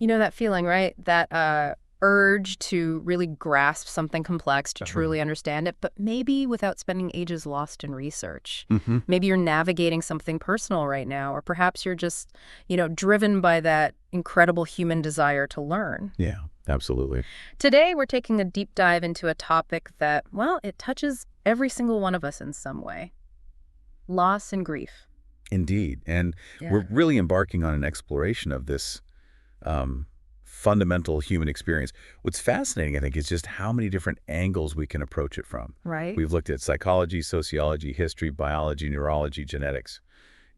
You know that feeling, right? That urge to really grasp something complex, to truly understand it, but maybe without spending ages lost in research. Maybe you're navigating something personal right now, or perhaps you're just, driven by that incredible human desire to learn. Yeah, absolutely. Today, we're taking a deep dive into a topic that, well, it touches every single one of us in some way. Loss and grief. Indeed. And Yeah. we're really embarking on an exploration of this fundamental human experience. What's fascinating, I think, is just how many different angles we can approach it from. Right. We've looked at psychology, sociology, history, biology, neurology, genetics,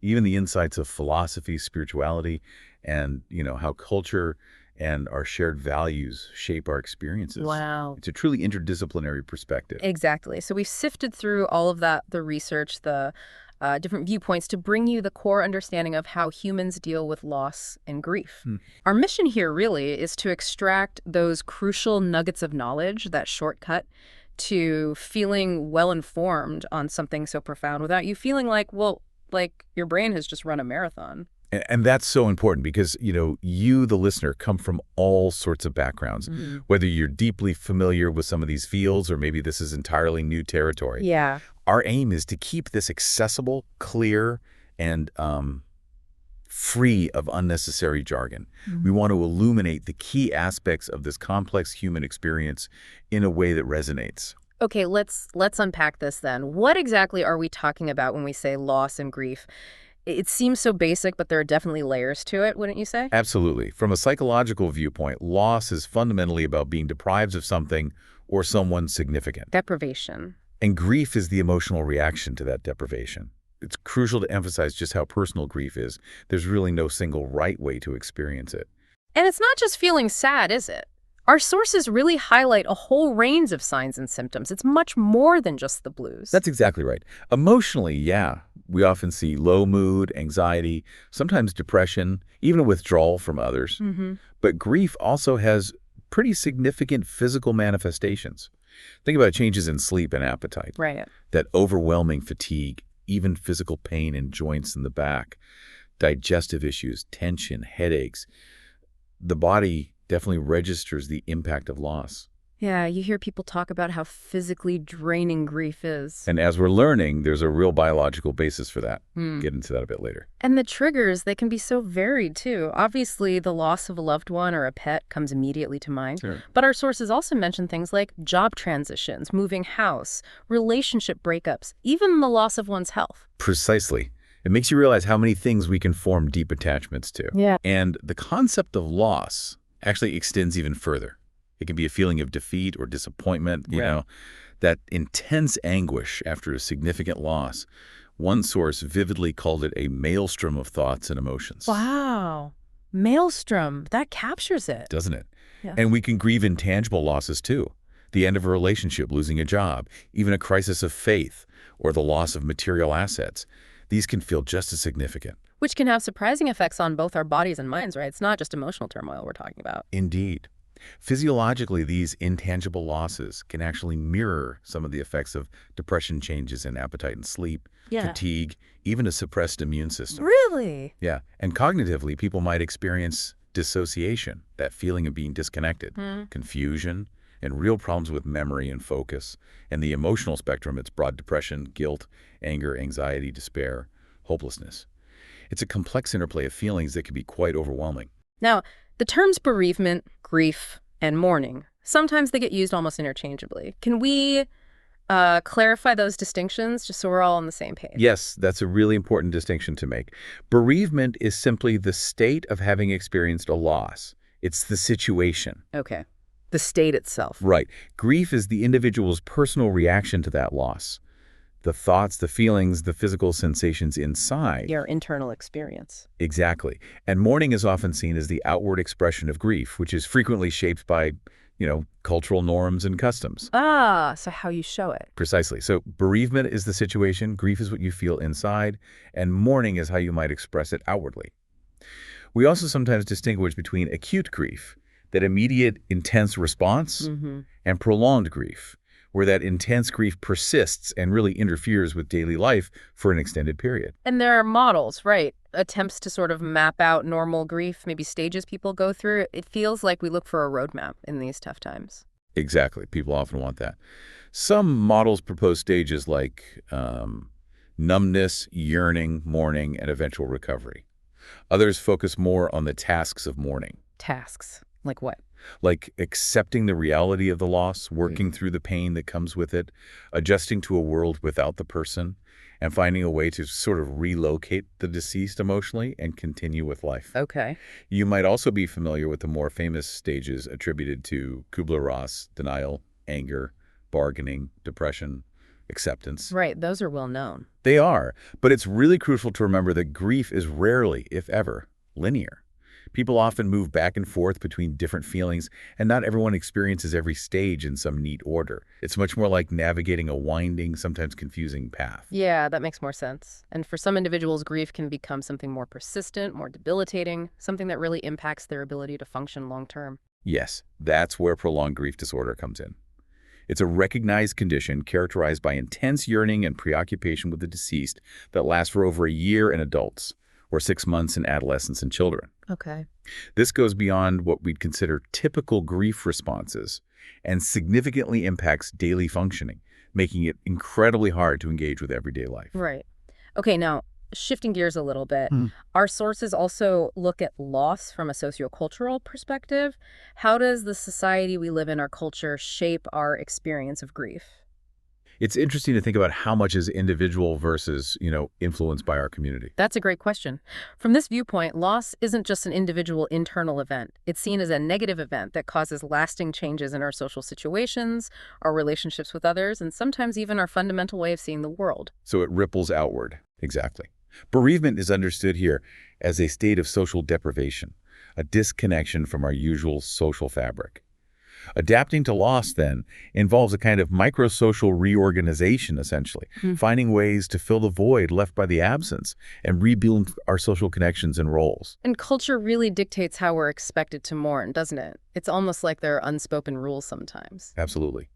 even the insights of philosophy, spirituality, and, how culture and our shared values shape our experiences. Wow. It's a truly interdisciplinary perspective. Exactly. So we've sifted through all of that, the research, the different viewpoints to bring you the core understanding of how humans deal with loss and grief. Our mission here really is to extract those crucial nuggets of knowledge, that shortcut to feeling well-informed on something so profound without you feeling like your brain has just run a marathon. And that's so important because, you, the listener, come from all sorts of backgrounds, whether you're deeply familiar with some of these fields or maybe this is entirely new territory. Yeah. Our aim is to keep this accessible, clear, and free of unnecessary jargon. We want to illuminate the key aspects of this complex human experience in a way that resonates. Okay, let's unpack this then. What exactly are we talking about when we say loss and grief? It seems so basic, but there are definitely layers to it, wouldn't you say? Absolutely. From a psychological viewpoint, loss is fundamentally about being deprived of something or someone significant. Deprivation. And grief is the emotional reaction to that deprivation. It's crucial to emphasize just how personal grief is. There's really no single right way to experience it. And it's not just feeling sad, is it? Our sources really highlight a whole range of signs and symptoms. It's much more than just the blues. That's exactly right. Emotionally, yeah, we often see low mood, anxiety, sometimes depression, even a withdrawal from others. But grief also has pretty significant physical manifestations. Think about changes in sleep and appetite. Right. That overwhelming fatigue, even physical pain in joints in the back, digestive issues, tension, headaches. The body definitely registers the impact of loss. Yeah, you hear people talk about how physically draining grief is. And as we're learning, there's a real biological basis for that. Get into that a bit later. And the triggers, they can be so varied, too. Obviously, the loss of a loved one or a pet comes immediately to mind. Sure. But our sources also mention things like job transitions, moving house, relationship breakups, even the loss of one's health. Precisely. It makes you realize how many things we can form deep attachments to. Yeah. And the concept of loss actually extends even further. It can be a feeling of defeat or disappointment, that intense anguish after a significant loss. One source vividly called it a maelstrom of thoughts and emotions. Wow. Maelstrom. That captures it. Doesn't it? Yeah. And we can grieve intangible losses too. The end of a relationship, losing a job, even a crisis of faith, or the loss of material assets. These can feel just as significant. Which can have surprising effects on both our bodies and minds, right? It's not just emotional turmoil we're talking about. Indeed. Physiologically, these intangible losses can actually mirror some of the effects of depression, changes in appetite and sleep, fatigue, even a suppressed immune system. Really? Yeah. And cognitively, people might experience dissociation, that feeling of being disconnected, confusion, and real problems with memory and focus. And the emotional spectrum, it's broad depression, guilt, anger, anxiety, despair, hopelessness. It's a complex interplay of feelings that can be quite overwhelming. Now, the terms bereavement, grief, and mourning, sometimes they get used almost interchangeably. Can we clarify those distinctions just so we're all on the same page? Yes, that's a really important distinction to make. Bereavement is simply the state of having experienced a loss. It's the situation. Okay. The state itself. Right. Grief is the individual's personal reaction to that loss. The thoughts, the feelings, the physical sensations inside. Your internal experience. Exactly. And mourning is often seen as the outward expression of grief, which is frequently shaped by, cultural norms and customs. So how you show it. Precisely. So bereavement is the situation, grief is what you feel inside, and mourning is how you might express it outwardly. We also sometimes distinguish between acute grief, that immediate, intense response, and prolonged grief, where that intense grief persists and really interferes with daily life for an extended period. And there are models, right? Attempts to sort of map out normal grief, maybe stages people go through. It feels like we look for a roadmap in these tough times. Exactly. People often want that. Some models propose stages like numbness, yearning, mourning, and eventual recovery. Others focus more on the tasks of mourning. Tasks. Like what? Like accepting the reality of the loss, working through the pain that comes with it, adjusting to a world without the person, and finding a way to sort of relocate the deceased emotionally and continue with life. Okay. You might also be familiar with the more famous stages attributed to Kubler-Ross: denial, anger, bargaining, depression, acceptance. Right. Those are well known. They are, but it's really crucial to remember that grief is rarely, if ever, linear. People often move back and forth between different feelings, and not everyone experiences every stage in some neat order. It's much more like navigating a winding, sometimes confusing path. Yeah, that makes more sense. And for some individuals, grief can become something more persistent, more debilitating, something that really impacts their ability to function long term. Yes, that's where prolonged grief disorder comes in. It's a recognized condition characterized by intense yearning and preoccupation with the deceased that lasts for over a year in adults, or 6 months in adolescents and children. Okay. This goes beyond what we'd consider typical grief responses and significantly impacts daily functioning, making it incredibly hard to engage with everyday life. Right. Okay, now, shifting gears a little bit, our sources also look at loss from a sociocultural perspective. How does the society we live in, our culture, shape our experience of grief? It's interesting to think about how much is individual versus, influenced by our community. That's a great question. From this viewpoint, loss isn't just an individual internal event. It's seen as a negative event that causes lasting changes in our social situations, our relationships with others, and sometimes even our fundamental way of seeing the world. So it ripples outward. Exactly. Bereavement is understood here as a state of social deprivation, a disconnection from our usual social fabric. Adapting to loss, then, involves a kind of microsocial reorganization, essentially, finding ways to fill the void left by the absence and rebuild our social connections and roles. And culture really dictates how we're expected to mourn, doesn't it? It's almost like there are unspoken rules sometimes. Absolutely.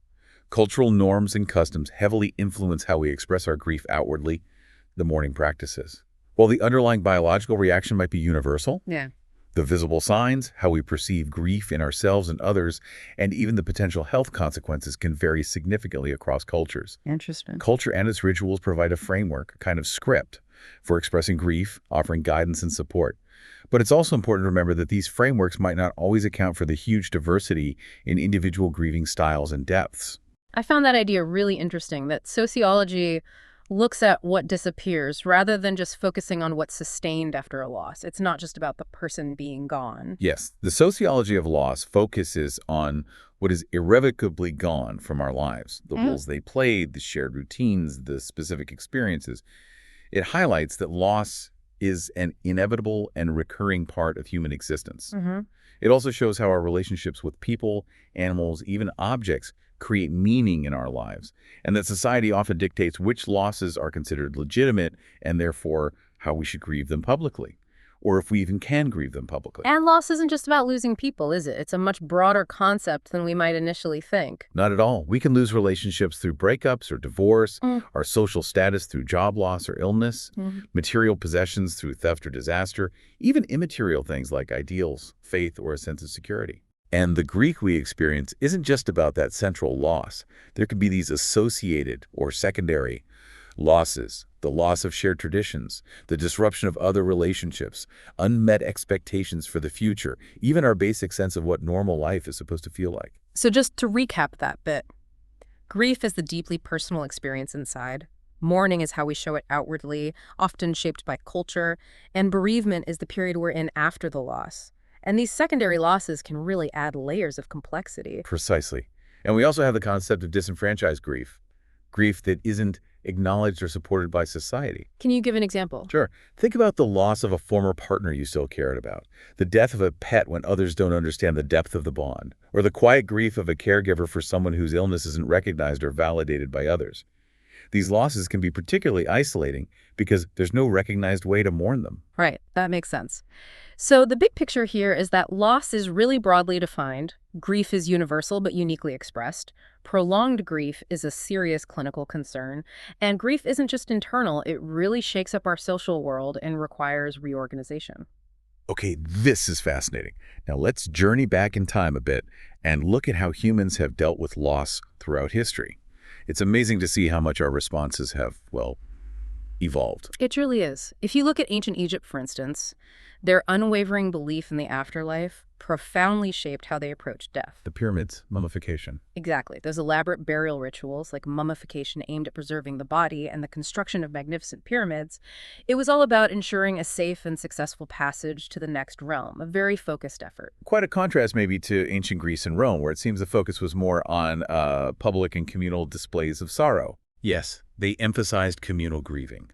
Cultural norms and customs heavily influence how we express our grief outwardly, the mourning practices. While the underlying biological reaction might be universal, the visible signs, how we perceive grief in ourselves and others, and even the potential health consequences can vary significantly across cultures. Interesting. Culture and its rituals provide a framework, a kind of script, for expressing grief, offering guidance and support. But it's also important to remember that these frameworks might not always account for the huge diversity in individual grieving styles and depths. I found that idea really interesting, that sociology looks at what disappears rather than just focusing on what's sustained after a loss. It's not just about the person being gone. Yes, the sociology of loss focuses on what is irrevocably gone from our lives, the roles they played, the shared routines, the specific experiences. It highlights that loss is an inevitable and recurring part of human existence. It also shows how our relationships with people, animals, even objects create meaning in our lives, and that society often dictates which losses are considered legitimate and therefore how we should grieve them publicly, or if we even can grieve them publicly. And loss isn't just about losing people, is it? It's a much broader concept than we might initially think. Not at all. We can lose relationships through breakups or divorce, our social status through job loss or illness, material possessions through theft or disaster, even immaterial things like ideals, faith, or a sense of security. And the grief we experience isn't just about that central loss. There could be these associated or secondary losses, the loss of shared traditions, the disruption of other relationships, unmet expectations for the future, even our basic sense of what normal life is supposed to feel like. So just to recap that bit, grief is the deeply personal experience inside. Mourning is how we show it outwardly, often shaped by culture, and bereavement is the period we're in after the loss. And these secondary losses can really add layers of complexity. Precisely. And we also have the concept of disenfranchised grief, grief that isn't acknowledged or supported by society. Can you give an example? Sure. Think about the loss of a former partner you still cared about, the death of a pet when others don't understand the depth of the bond, or the quiet grief of a caregiver for someone whose illness isn't recognized or validated by others. These losses can be particularly isolating because there's no recognized way to mourn them. Right, that makes sense. So the big picture here is that loss is really broadly defined. Grief is universal but uniquely expressed. Prolonged grief is a serious clinical concern. And grief isn't just internal, it really shakes up our social world and requires reorganization. Okay, this is fascinating. Now let's journey back in time a bit and look at how humans have dealt with loss throughout history. It's amazing to see how much our responses have, well, evolved. It truly is. If you look at ancient Egypt, for instance, their unwavering belief in the afterlife profoundly shaped how they approached death. The pyramids, mummification. Exactly. Those elaborate burial rituals like mummification aimed at preserving the body and the construction of magnificent pyramids, it was all about ensuring a safe and successful passage to the next realm, a very focused effort. Quite a contrast maybe to ancient Greece and Rome, where it seems the focus was more on public and communal displays of sorrow. Yes, they emphasized communal grieving.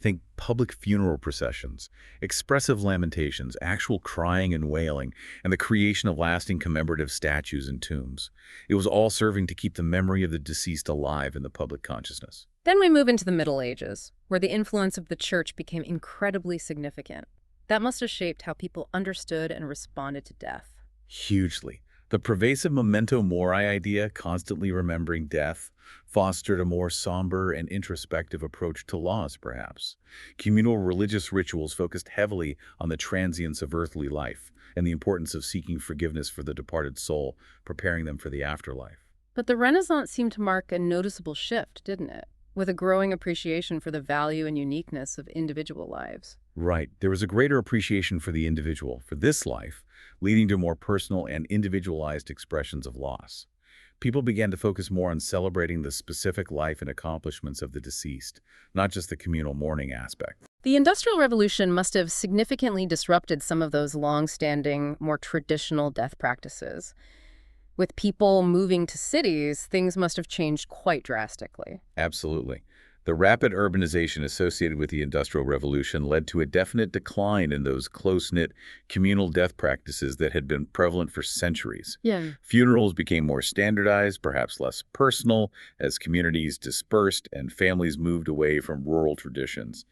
Think public funeral processions, expressive lamentations, actual crying and wailing, and the creation of lasting commemorative statues and tombs. It was all serving to keep the memory of the deceased alive in the public consciousness. Then we move into the Middle Ages, where the influence of the church became incredibly significant. That must have shaped how people understood and responded to death. Hugely. The pervasive memento mori idea, constantly remembering death, fostered a more somber and introspective approach to loss, perhaps. Communal religious rituals focused heavily on the transience of earthly life and the importance of seeking forgiveness for the departed soul, preparing them for the afterlife. But the Renaissance seemed to mark a noticeable shift, didn't it? With a growing appreciation for the value and uniqueness of individual lives. Right. There was a greater appreciation for the individual, for this life, leading to more personal and individualized expressions of loss. People began to focus more on celebrating the specific life and accomplishments of the deceased, not just the communal mourning aspect. The Industrial Revolution must have significantly disrupted some of those long-standing, more traditional death practices. With people moving to cities, things must have changed quite drastically. Absolutely. The rapid urbanization associated with the Industrial Revolution led to a definite decline in those close-knit communal death practices that had been prevalent for centuries. Yeah. Funerals became more standardized, perhaps less personal, as communities dispersed and families moved away from rural traditions.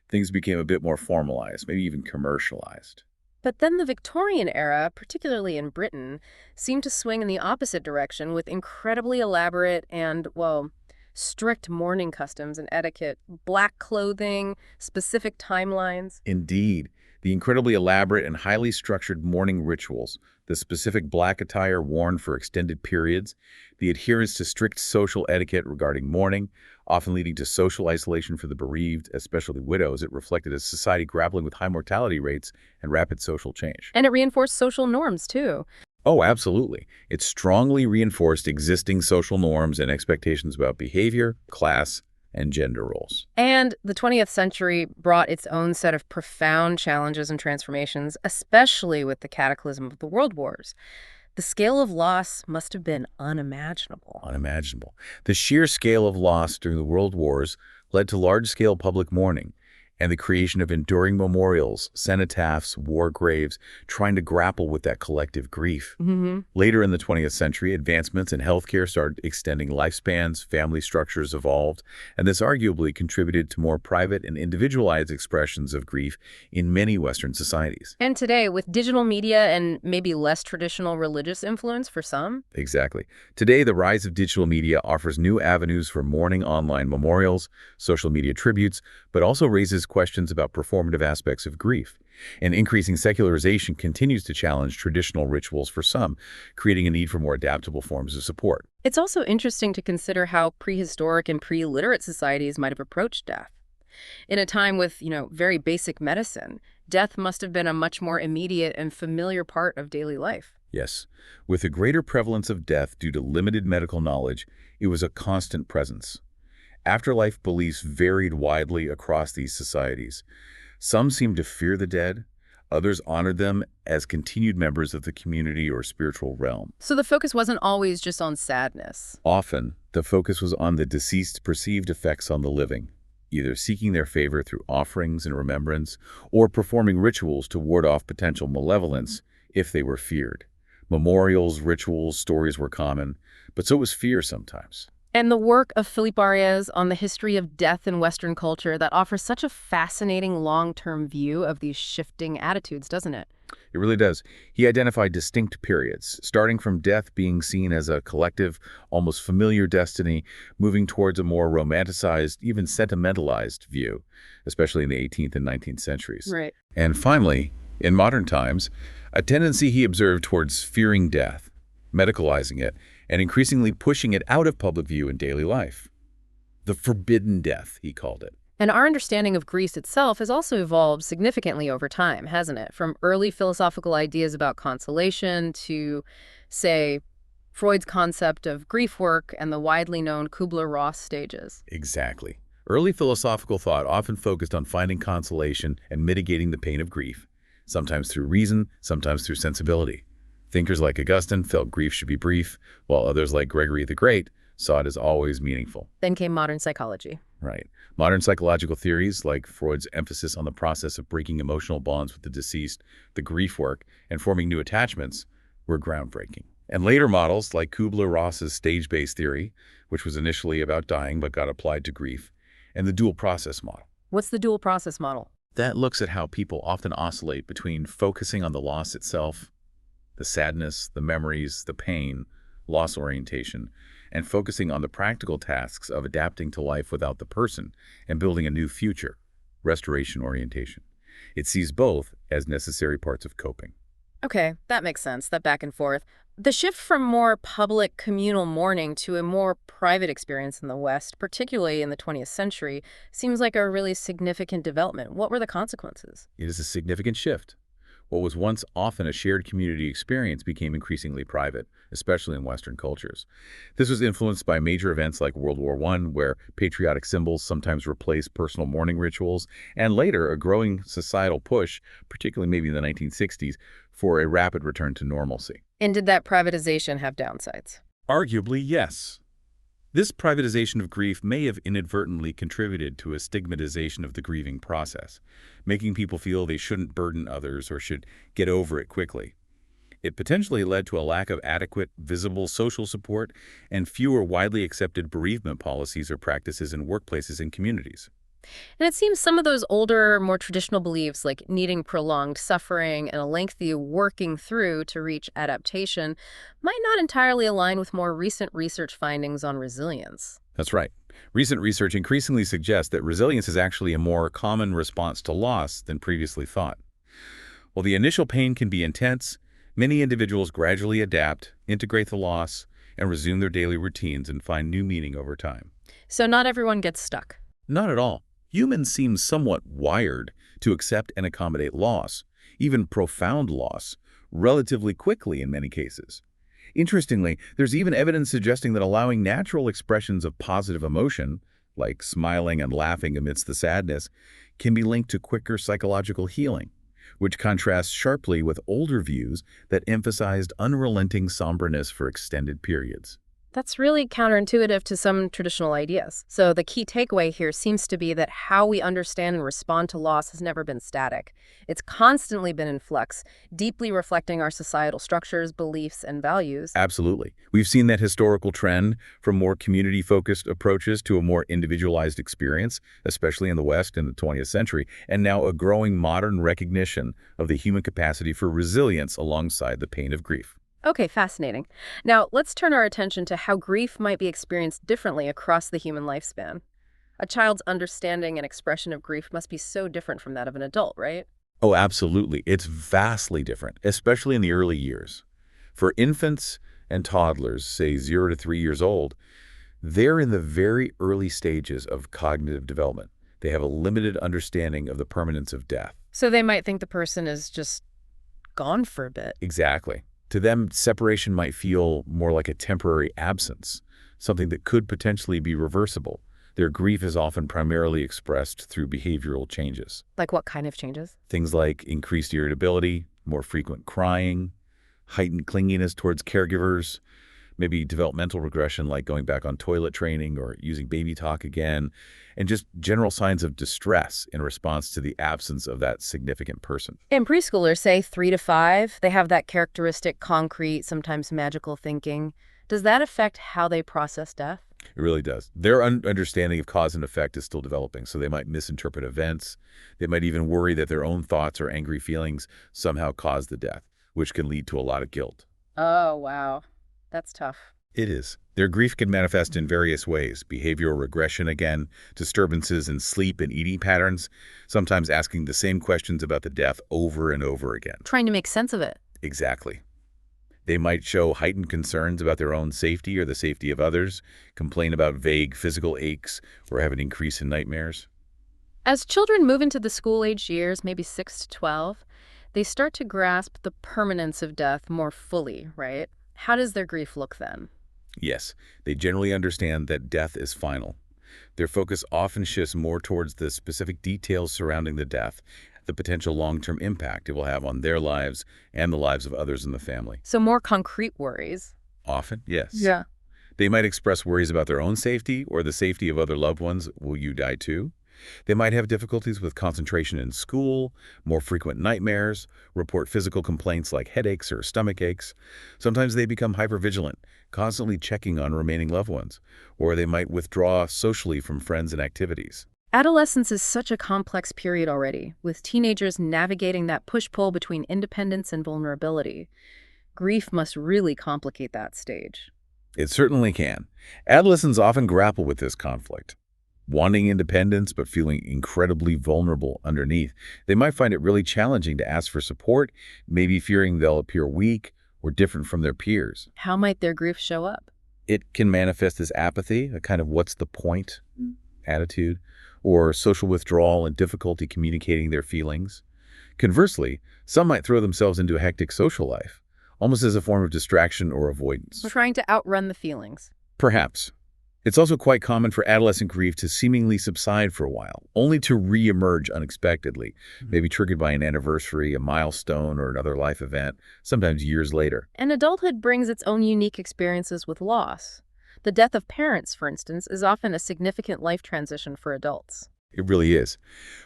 Things became a bit more formalized, maybe even commercialized. But then the Victorian era, particularly in Britain, seemed to swing in the opposite direction with incredibly elaborate and, well, strict mourning customs and etiquette, black clothing, specific timelines. Indeed, the incredibly elaborate and highly structured mourning rituals, the specific black attire worn for extended periods, the adherence to strict social etiquette regarding mourning, often leading to social isolation for the bereaved, especially widows. It reflected a society grappling with high mortality rates and rapid social change. And it reinforced social norms, too. Oh, absolutely. It strongly reinforced existing social norms and expectations about behavior, class, and gender roles. And the 20th century brought its own set of profound challenges and transformations, especially with the cataclysm of the World Wars. The scale of loss must have been unimaginable. Unimaginable. The sheer scale of loss during the World Wars led to large-scale public mourning and the creation of enduring memorials, cenotaphs, war graves, trying to grapple with that collective grief. Later in the 20th century, advancements in healthcare started extending lifespans, family structures evolved, and this arguably contributed to more private and individualized expressions of grief in many Western societies. And today, with digital media and maybe less traditional religious influence for some? Exactly. Today, the rise of digital media offers new avenues for mourning online memorials, social media tributes, but also raises questions about performative aspects of grief. And increasing secularization continues to challenge traditional rituals for some, creating a need for more adaptable forms of support. It's also interesting to consider how prehistoric and pre-literate societies might have approached death. In a time with, very basic medicine, death must have been a much more immediate and familiar part of daily life. Yes. With a greater prevalence of death due to limited medical knowledge, it was a constant presence. Afterlife beliefs varied widely across these societies. Some seemed to fear the dead, others honored them as continued members of the community or spiritual realm. So the focus wasn't always just on sadness. Often, the focus was on the deceased's perceived effects on the living, either seeking their favor through offerings and remembrance, or performing rituals to ward off potential malevolence if they were feared. Memorials, rituals, stories were common, but so was fear sometimes. And the work of Philippe Ariès on the history of death in Western culture, that offers such a fascinating long-term view of these shifting attitudes, doesn't it? It really does. He identified distinct periods, starting from death being seen as a collective, almost familiar destiny, moving towards a more romanticized, even sentimentalized view, especially in the 18th and 19th centuries. Right. And finally, in modern times, a tendency he observed towards fearing death, medicalizing it, and increasingly pushing it out of public view in daily life. The forbidden death, he called it. And our understanding of grief itself has also evolved significantly over time, hasn't it? From early philosophical ideas about consolation to, say, Freud's concept of grief work and the widely known Kubler-Ross stages. Exactly. Early philosophical thought often focused on finding consolation and mitigating the pain of grief, sometimes through reason, sometimes through sensibility. Thinkers like Augustine felt grief should be brief, while others like Gregory the Great saw it as always meaningful. Then came modern psychology. Right. Modern psychological theories, like Freud's emphasis on the process of breaking emotional bonds with the deceased, the grief work, and forming new attachments, were groundbreaking. And later models, like Kubler-Ross's stage-based theory, which was initially about dying but got applied to grief, and the dual process model. What's the dual process model? That looks at how people often oscillate between focusing on the loss itself, the sadness, the memories, the pain, loss orientation, and focusing on the practical tasks of adapting to life without the person and building a new future, restoration orientation. It sees both as necessary parts of coping. Okay, that makes sense, that back and forth. The shift from more public communal mourning to a more private experience in the West, particularly in the 20th century, seems like a really significant development. What were the consequences? It is a significant shift. What was once often a shared community experience became increasingly private, especially in Western cultures. This was influenced by major events like World War I, where patriotic symbols sometimes replaced personal mourning rituals, and later a growing societal push, particularly maybe in the 1960s, for a rapid return to normalcy. And did that privatization have downsides? Arguably, yes. This privatization of grief may have inadvertently contributed to a stigmatization of the grieving process, making people feel they shouldn't burden others or should get over it quickly. It potentially led to a lack of adequate, visible social support and fewer widely accepted bereavement policies or practices in workplaces and communities. And it seems some of those older, more traditional beliefs, like needing prolonged suffering and a lengthy working through to reach adaptation, might not entirely align with more recent research findings on resilience. That's right. Recent research increasingly suggests that resilience is actually a more common response to loss than previously thought. While the initial pain can be intense, many individuals gradually adapt, integrate the loss, and resume their daily routines and find new meaning over time. So not everyone gets stuck. Not at all. Humans seem somewhat wired to accept and accommodate loss, even profound loss, relatively quickly in many cases. Interestingly, there's even evidence suggesting that allowing natural expressions of positive emotion, like smiling and laughing amidst the sadness, can be linked to quicker psychological healing, which contrasts sharply with older views that emphasized unrelenting somberness for extended periods. That's really counterintuitive to some traditional ideas. So the key takeaway here seems to be that how we understand and respond to loss has never been static. It's constantly been in flux, deeply reflecting our societal structures, beliefs, and values. Absolutely. We've seen that historical trend from more community-focused approaches to a more individualized experience, especially in the West in the 20th century, and now a growing modern recognition of the human capacity for resilience alongside the pain of grief. Okay, fascinating. Now, let's turn our attention to how grief might be experienced differently across the human lifespan. A child's understanding and expression of grief must be so different from that of an adult, right? Oh, absolutely. It's vastly different, especially in the early years. For infants and toddlers, say 0 to 3 years old, they're in the very early stages of cognitive development. They have a limited understanding of the permanence of death. So they might think the person is just gone for a bit. Exactly. To them, separation might feel more like a temporary absence, something that could potentially be reversible. Their grief is often primarily expressed through behavioral changes. Like what kind of changes? Things like increased irritability, more frequent crying, heightened clinginess towards caregivers, maybe developmental regression like going back on toilet training or using baby talk again, and just general signs of distress in response to the absence of that significant person. In preschoolers, say 3 to 5, they have that characteristic concrete, sometimes magical thinking. Does that affect how they process death? It really does. Their understanding of cause and effect is still developing, so they might misinterpret events. They might even worry that their own thoughts or angry feelings somehow caused the death, which can lead to a lot of guilt. Oh, wow. That's tough. It is. Their grief can manifest in various ways: behavioral regression again, disturbances in sleep and eating patterns, sometimes asking the same questions about the death over and over again. Trying to make sense of it. Exactly. They might show heightened concerns about their own safety or the safety of others, complain about vague physical aches, or have an increase in nightmares. As children move into the school-age years, maybe 6 to 12, they start to grasp the permanence of death more fully, right? How does their grief look then? Yes, they generally understand that death is final. Their focus often shifts more towards the specific details surrounding the death, the potential long-term impact it will have on their lives and the lives of others in the family. So more concrete worries. Often, yes. Yeah. They might express worries about their own safety or the safety of other loved ones. Will you die too? They might have difficulties with concentration in school, more frequent nightmares, report physical complaints like headaches or stomach aches. Sometimes they become hypervigilant, constantly checking on remaining loved ones, or they might withdraw socially from friends and activities. Adolescence is such a complex period already, with teenagers navigating that push-pull between independence and vulnerability. Grief must really complicate that stage. It certainly can. Adolescents often grapple with this conflict. Wanting independence but feeling incredibly vulnerable underneath, they might find it really challenging to ask for support, maybe fearing they'll appear weak or different from their peers. How might their grief show up? It can manifest as apathy, a kind of what's the point attitude, or social withdrawal and difficulty communicating their feelings. Conversely, some might throw themselves into a hectic social life, almost as a form of distraction or avoidance. We're trying to outrun the feelings. Perhaps. It's also quite common for adolescent grief to seemingly subside for a while, only to re-emerge unexpectedly, maybe triggered by an anniversary, a milestone, or another life event, sometimes years later. And adulthood brings its own unique experiences with loss. The death of parents, for instance, is often a significant life transition for adults. It really is.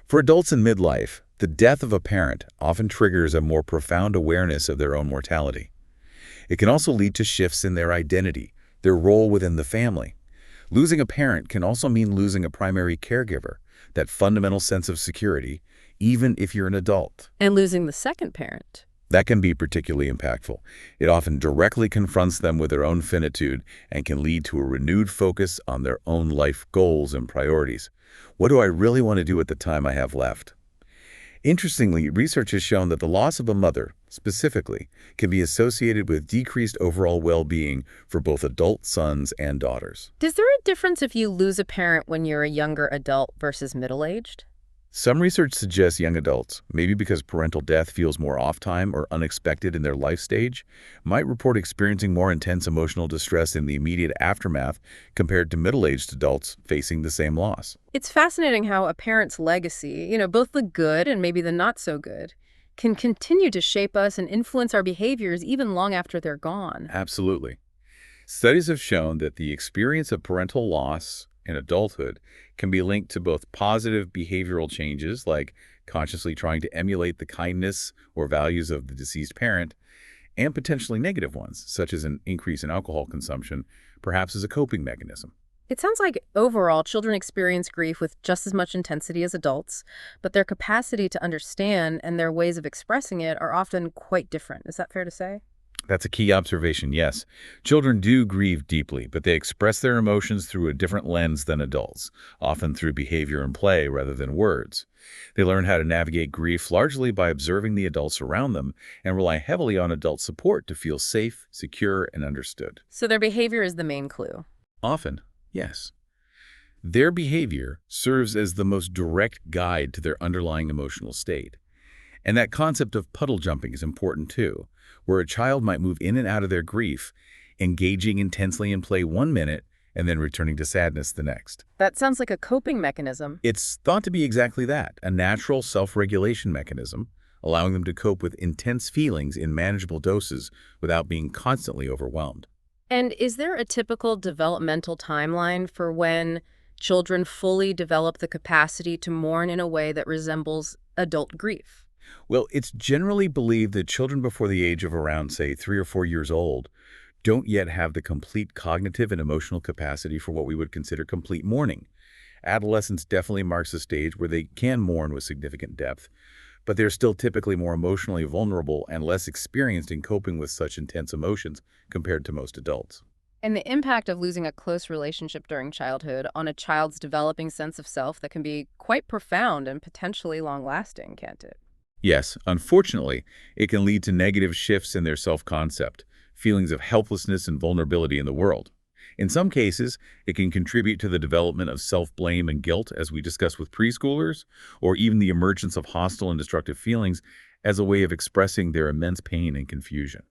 For adults in midlife, the death of a parent often triggers a more profound awareness of their own mortality. It can also lead to shifts in their identity, their role within the family. Losing a parent can also mean losing a primary caregiver, that fundamental sense of security, even if you're an adult. And losing the second parent. That can be particularly impactful. It often directly confronts them with their own finitude and can lead to a renewed focus on their own life goals and priorities. What do I really want to do with the time I have left? Interestingly, research has shown that the loss of a mother, specifically, can be associated with decreased overall well-being for both adult sons and daughters. Is there a difference if you lose a parent when you're a younger adult versus middle-aged? Some research suggests young adults, maybe because parental death feels more off-time or unexpected in their life stage, might report experiencing more intense emotional distress in the immediate aftermath compared to middle-aged adults facing the same loss. It's fascinating how a parent's legacy, both the good and maybe the not so good, can continue to shape us and influence our behaviors even long after they're gone. Absolutely. Studies have shown that the experience of parental loss in adulthood can be linked to both positive behavioral changes, like consciously trying to emulate the kindness or values of the deceased parent, and potentially negative ones, such as an increase in alcohol consumption, perhaps as a coping mechanism. It sounds like overall, children experience grief with just as much intensity as adults, but their capacity to understand and their ways of expressing it are often quite different. Is that fair to say? That's a key observation, yes. Children do grieve deeply, but they express their emotions through a different lens than adults, often through behavior and play rather than words. They learn how to navigate grief largely by observing the adults around them and rely heavily on adult support to feel safe, secure, and understood. So their behavior is the main clue. Often, yes. Their behavior serves as the most direct guide to their underlying emotional state. And that concept of puddle jumping is important too, where a child might move in and out of their grief, engaging intensely in play 1 minute and then returning to sadness the next. That sounds like a coping mechanism. It's thought to be exactly that, a natural self-regulation mechanism, allowing them to cope with intense feelings in manageable doses without being constantly overwhelmed. And is there a typical developmental timeline for when children fully develop the capacity to mourn in a way that resembles adult grief? Well, it's generally believed that children before the age of around, say, 3 or 4 years old don't yet have the complete cognitive and emotional capacity for what we would consider complete mourning. Adolescence definitely marks a stage where they can mourn with significant depth, but they're still typically more emotionally vulnerable and less experienced in coping with such intense emotions compared to most adults. And the impact of losing a close relationship during childhood on a child's developing sense of self that can be quite profound and potentially long-lasting, can't it? Yes, unfortunately, it can lead to negative shifts in their self-concept, feelings of helplessness and vulnerability in the world. In some cases, it can contribute to the development of self-blame and guilt, as we discussed with preschoolers, or even the emergence of hostile and destructive feelings as a way of expressing their immense pain and confusion.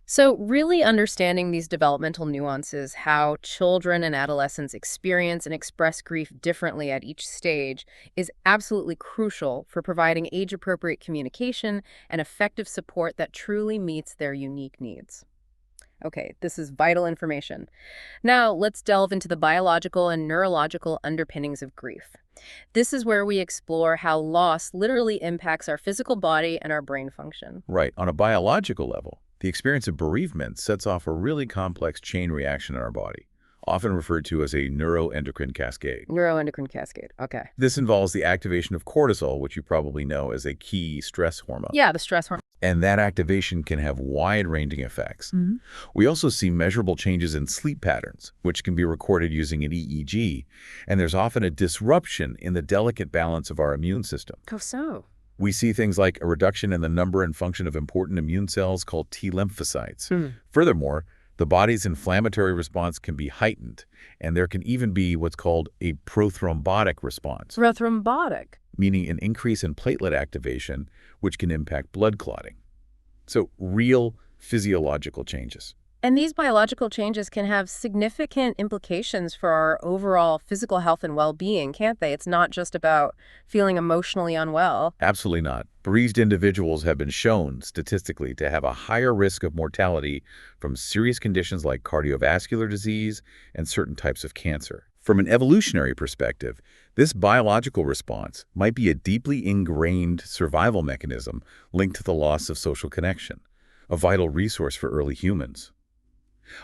So really understanding these developmental nuances, how children and adolescents experience and express grief differently at each stage, is absolutely crucial for providing age-appropriate communication and effective support that truly meets their unique needs. Okay, this is vital information. Now, let's delve into the biological and neurological underpinnings of grief. This is where we explore how loss literally impacts our physical body and our brain function. Right. On a biological level, the experience of bereavement sets off a really complex chain reaction in our body, often referred to as a neuroendocrine cascade. Neuroendocrine cascade, okay. This involves the activation of cortisol, which you probably know as a key stress hormone. Yeah, the stress hormone. And that activation can have wide-ranging effects. We also see measurable changes in sleep patterns, which can be recorded using an EEG, and there's often a disruption in the delicate balance of our immune system. How so? We see things like a reduction in the number and function of important immune cells called T lymphocytes. Furthermore, the body's inflammatory response can be heightened, and there can even be what's called a prothrombotic response, Prothrombotic. meaning an increase in platelet activation, which can impact blood clotting. So real physiological changes. And these biological changes can have significant implications for our overall physical health and well-being, can't they? It's not just about feeling emotionally unwell. Absolutely not. Bereaved individuals have been shown statistically to have a higher risk of mortality from serious conditions like cardiovascular disease and certain types of cancer. From an evolutionary perspective, this biological response might be a deeply ingrained survival mechanism linked to the loss of social connection, a vital resource for early humans.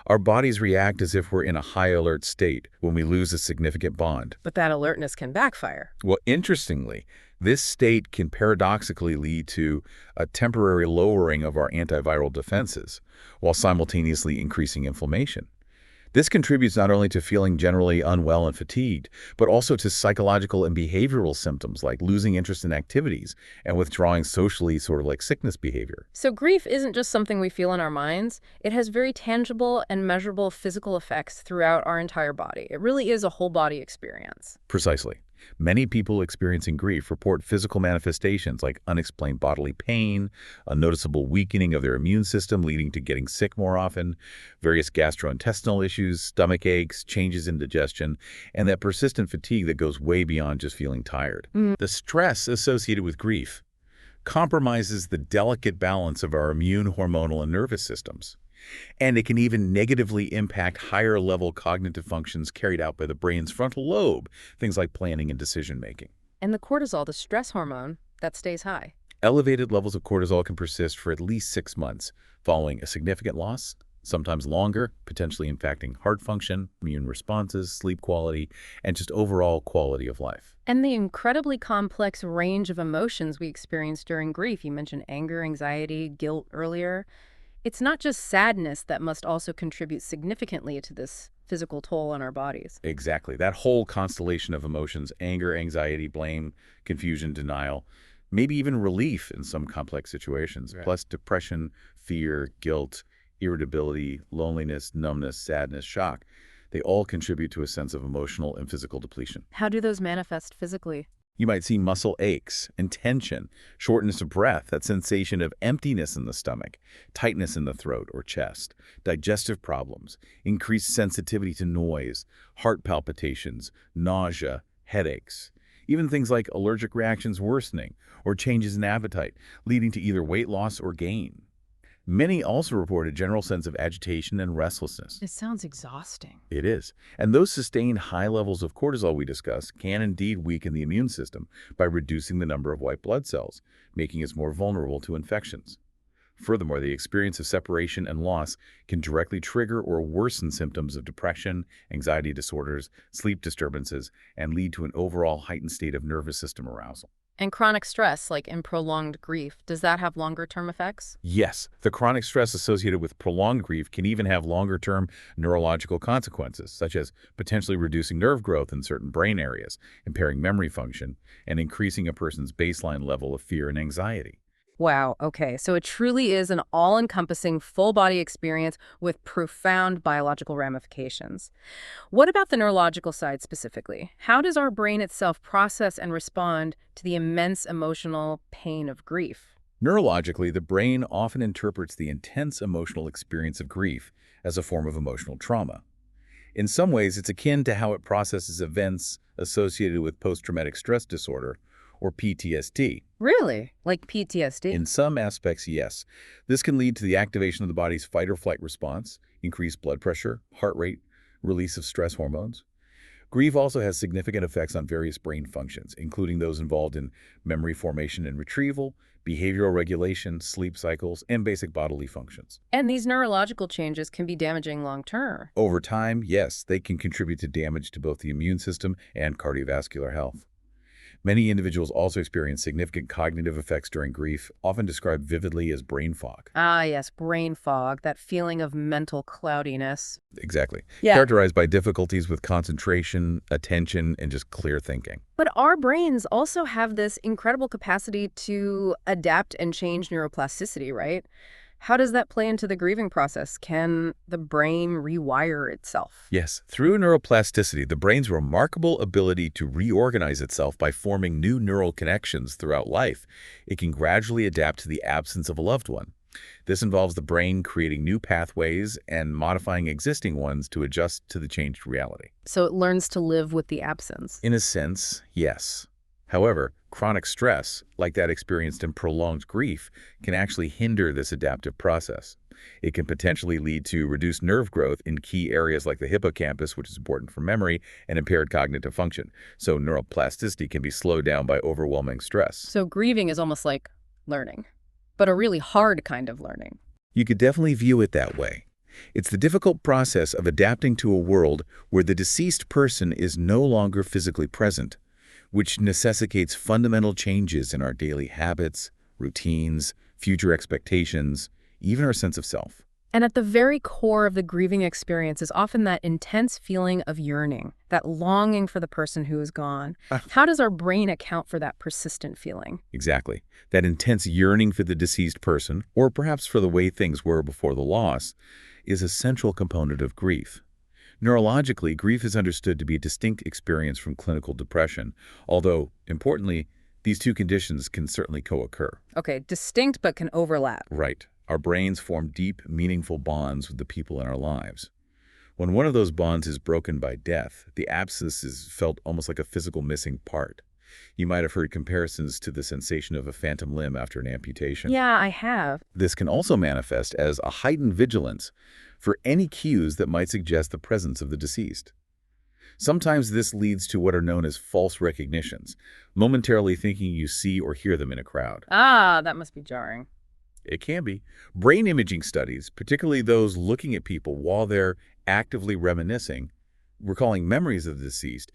Our bodies react as if we're in a high alert state when we lose a significant bond. But that alertness can backfire. Well, interestingly, this state can paradoxically lead to a temporary lowering of our antiviral defenses while simultaneously increasing inflammation. This contributes not only to feeling generally unwell and fatigued, but also to psychological and behavioral symptoms like losing interest in activities and withdrawing socially, sort of like sickness behavior. So grief isn't just something we feel in our minds. It has very tangible and measurable physical effects throughout our entire body. It really is a whole body experience. Precisely. Many people experiencing grief report physical manifestations like unexplained bodily pain, a noticeable weakening of their immune system leading to getting sick more often, various gastrointestinal issues, stomach aches, changes in digestion, and that persistent fatigue that goes way beyond just feeling tired. The stress associated with grief compromises the delicate balance of our immune, hormonal, and nervous systems. And it can even negatively impact higher-level cognitive functions carried out by the brain's frontal lobe, things like planning and decision-making. And the cortisol, the stress hormone, that stays high. Elevated levels of cortisol can persist for at least 6 months following a significant loss, sometimes longer, potentially impacting heart function, immune responses, sleep quality, and just overall quality of life. And the incredibly complex range of emotions we experience during grief. You mentioned anger, anxiety, guilt earlier. It's not just sadness that must also contribute significantly to this physical toll on our bodies. Exactly. That whole constellation of emotions, anger, anxiety, blame, confusion, denial, maybe even relief in some complex situations, plus depression, fear, guilt, irritability, loneliness, numbness, sadness, shock. They all contribute to a sense of emotional and physical depletion. How do those manifest physically? You might see muscle aches and tension, shortness of breath, that sensation of emptiness in the stomach, tightness in the throat or chest, digestive problems, increased sensitivity to noise, heart palpitations, nausea, headaches, even things like allergic reactions worsening or changes in appetite, leading to either weight loss or gain. Many also report a general sense of agitation and restlessness. It sounds exhausting. It is. And those sustained high levels of cortisol we discussed can indeed weaken the immune system by reducing the number of white blood cells, making us more vulnerable to infections. Furthermore, the experience of separation and loss can directly trigger or worsen symptoms of depression, anxiety disorders, sleep disturbances, and lead to an overall heightened state of nervous system arousal. And chronic stress, like in prolonged grief, does that have longer-term effects? Yes, the chronic stress associated with prolonged grief can even have longer-term neurological consequences, such as potentially reducing nerve growth in certain brain areas, impairing memory function, and increasing a person's baseline level of fear and anxiety. Wow, okay. So it truly is an all-encompassing full-body experience with profound biological ramifications. What about the neurological side specifically? How does our brain itself process and respond to the immense emotional pain of grief? Neurologically, the brain often interprets the intense emotional experience of grief as a form of emotional trauma. In some ways, it's akin to how it processes events associated with post-traumatic stress disorder, or PTSD. Really? Like PTSD? In some aspects, yes. This can lead to the activation of the body's fight or flight response, increased blood pressure, heart rate, release of stress hormones. Grief also has significant effects on various brain functions, including those involved in memory formation and retrieval, behavioral regulation, sleep cycles, and basic bodily functions. And these neurological changes can be damaging long-term. Over time, yes, they can contribute to damage to both the immune system and cardiovascular health. Many individuals also experience significant cognitive effects during grief, often described vividly as brain fog. Ah, yes, brain fog, that feeling of mental cloudiness. Exactly. Yeah. Characterized by difficulties with concentration, attention, and just clear thinking. But our brains also have this incredible capacity to adapt and change neuroplasticity, right? How does that play into the grieving process? Can the brain rewire itself? Yes, through neuroplasticity, the brain's remarkable ability to reorganize itself by forming new neural connections throughout life, it can gradually adapt to the absence of a loved one. This involves the brain creating new pathways and modifying existing ones to adjust to the changed reality. So it learns to live with the absence. In a sense, yes. However, chronic stress, like that experienced in prolonged grief, can actually hinder this adaptive process. It can potentially lead to reduced nerve growth in key areas like the hippocampus, which is important for memory, and impaired cognitive function. So neuroplasticity can be slowed down by overwhelming stress. So grieving is almost like learning, but a really hard kind of learning. You could definitely view it that way. It's the difficult process of adapting to a world where the deceased person is no longer physically present, which necessitates fundamental changes in our daily habits, routines, future expectations, even our sense of self. And at the very core of the grieving experience is often that intense feeling of yearning, that longing for the person who is gone. How does our brain account for that persistent feeling? Exactly. That intense yearning for the deceased person, or perhaps for the way things were before the loss, is a central component of grief. Neurologically, grief is understood to be a distinct experience from clinical depression, although, importantly, these two conditions can certainly co-occur. Okay, distinct but can overlap. Right. Our brains form deep, meaningful bonds with the people in our lives. When one of those bonds is broken by death, the absence is felt almost like a physical missing part. You might have heard comparisons to the sensation of a phantom limb after an amputation. Yeah, I have. This can also manifest as a heightened vigilance for any cues that might suggest the presence of the deceased. Sometimes this leads to what are known as false recognitions, momentarily thinking you see or hear them in a crowd. Ah, that must be jarring. It can be. Brain imaging studies, particularly those looking at people while they're actively reminiscing, recalling memories of the deceased,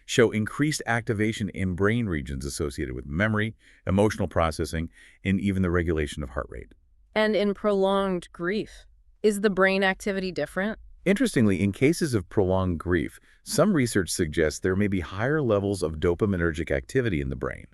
show increased activation in brain regions associated with memory, emotional processing, and even the regulation of heart rate. And in prolonged grief, is the brain activity different? Interestingly, in cases of prolonged grief, some research suggests there may be higher levels of dopaminergic activity in the brain.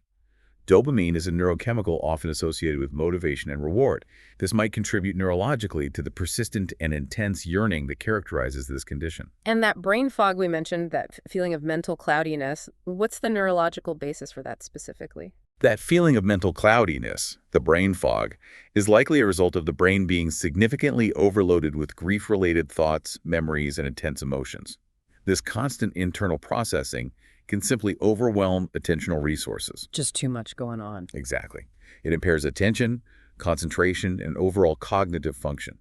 Dopamine is a neurochemical often associated with motivation and reward. This might contribute neurologically to the persistent and intense yearning that characterizes this condition. And that brain fog we mentioned, that feeling of mental cloudiness, what's the neurological basis for that specifically? That feeling of mental cloudiness, the brain fog, is likely a result of the brain being significantly overloaded with grief-related thoughts, memories, and intense emotions. This constant internal processing can simply overwhelm attentional resources. Just too much going on. Exactly. It impairs attention, concentration, and overall cognitive function,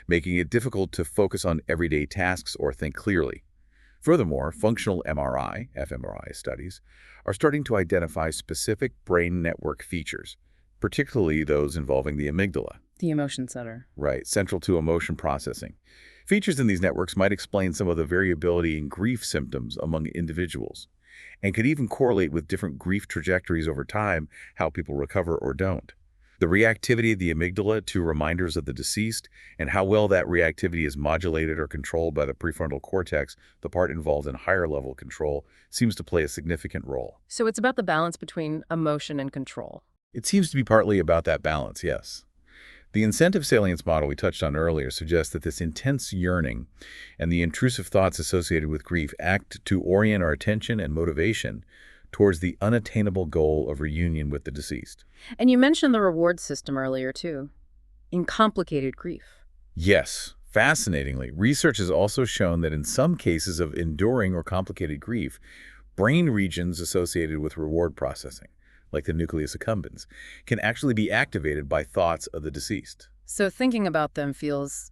making it difficult to focus on everyday tasks or think clearly. Furthermore, functional MRI, fMRI studies, are starting to identify specific brain network features, particularly those involving the amygdala, The emotion center. Right, central to emotion processing. Features in these networks might explain some of the variability in grief symptoms among individuals, and could even correlate with different grief trajectories over time, how people recover or don't. The reactivity of the amygdala to reminders of the deceased, and how well that reactivity is modulated or controlled by the prefrontal cortex, the part involved in higher-level control, seems to play a significant role. So it's about the balance between emotion and control. It seems to be partly about that balance, yes. The incentive salience model we touched on earlier suggests that this intense yearning and the intrusive thoughts associated with grief act to orient our attention and motivation towards the unattainable goal of reunion with the deceased. And you mentioned the reward system earlier, too, in complicated grief. Yes. Fascinatingly, research has also shown that in some cases of enduring or complicated grief, brain regions associated with reward processing, like the nucleus accumbens, can actually be activated by thoughts of the deceased. So thinking about them feels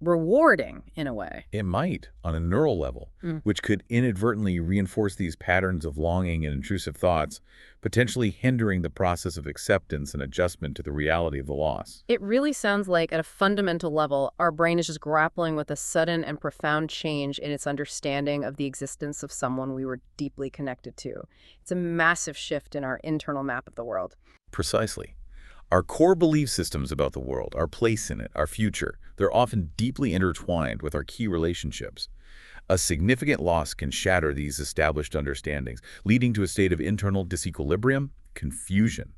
rewarding in a way. It might, on a neural level, which could inadvertently reinforce these patterns of longing and intrusive thoughts, potentially hindering the process of acceptance and adjustment to the reality of the loss. It really sounds like, at a fundamental level, our brain is just grappling with a sudden and profound change in its understanding of the existence of someone we were deeply connected to. It's a massive shift in our internal map of the world. Precisely. Our core belief systems about the world, our place in it, our future, they're often deeply intertwined with our key relationships. A significant loss can shatter these established understandings, leading to a state of internal disequilibrium, confusion.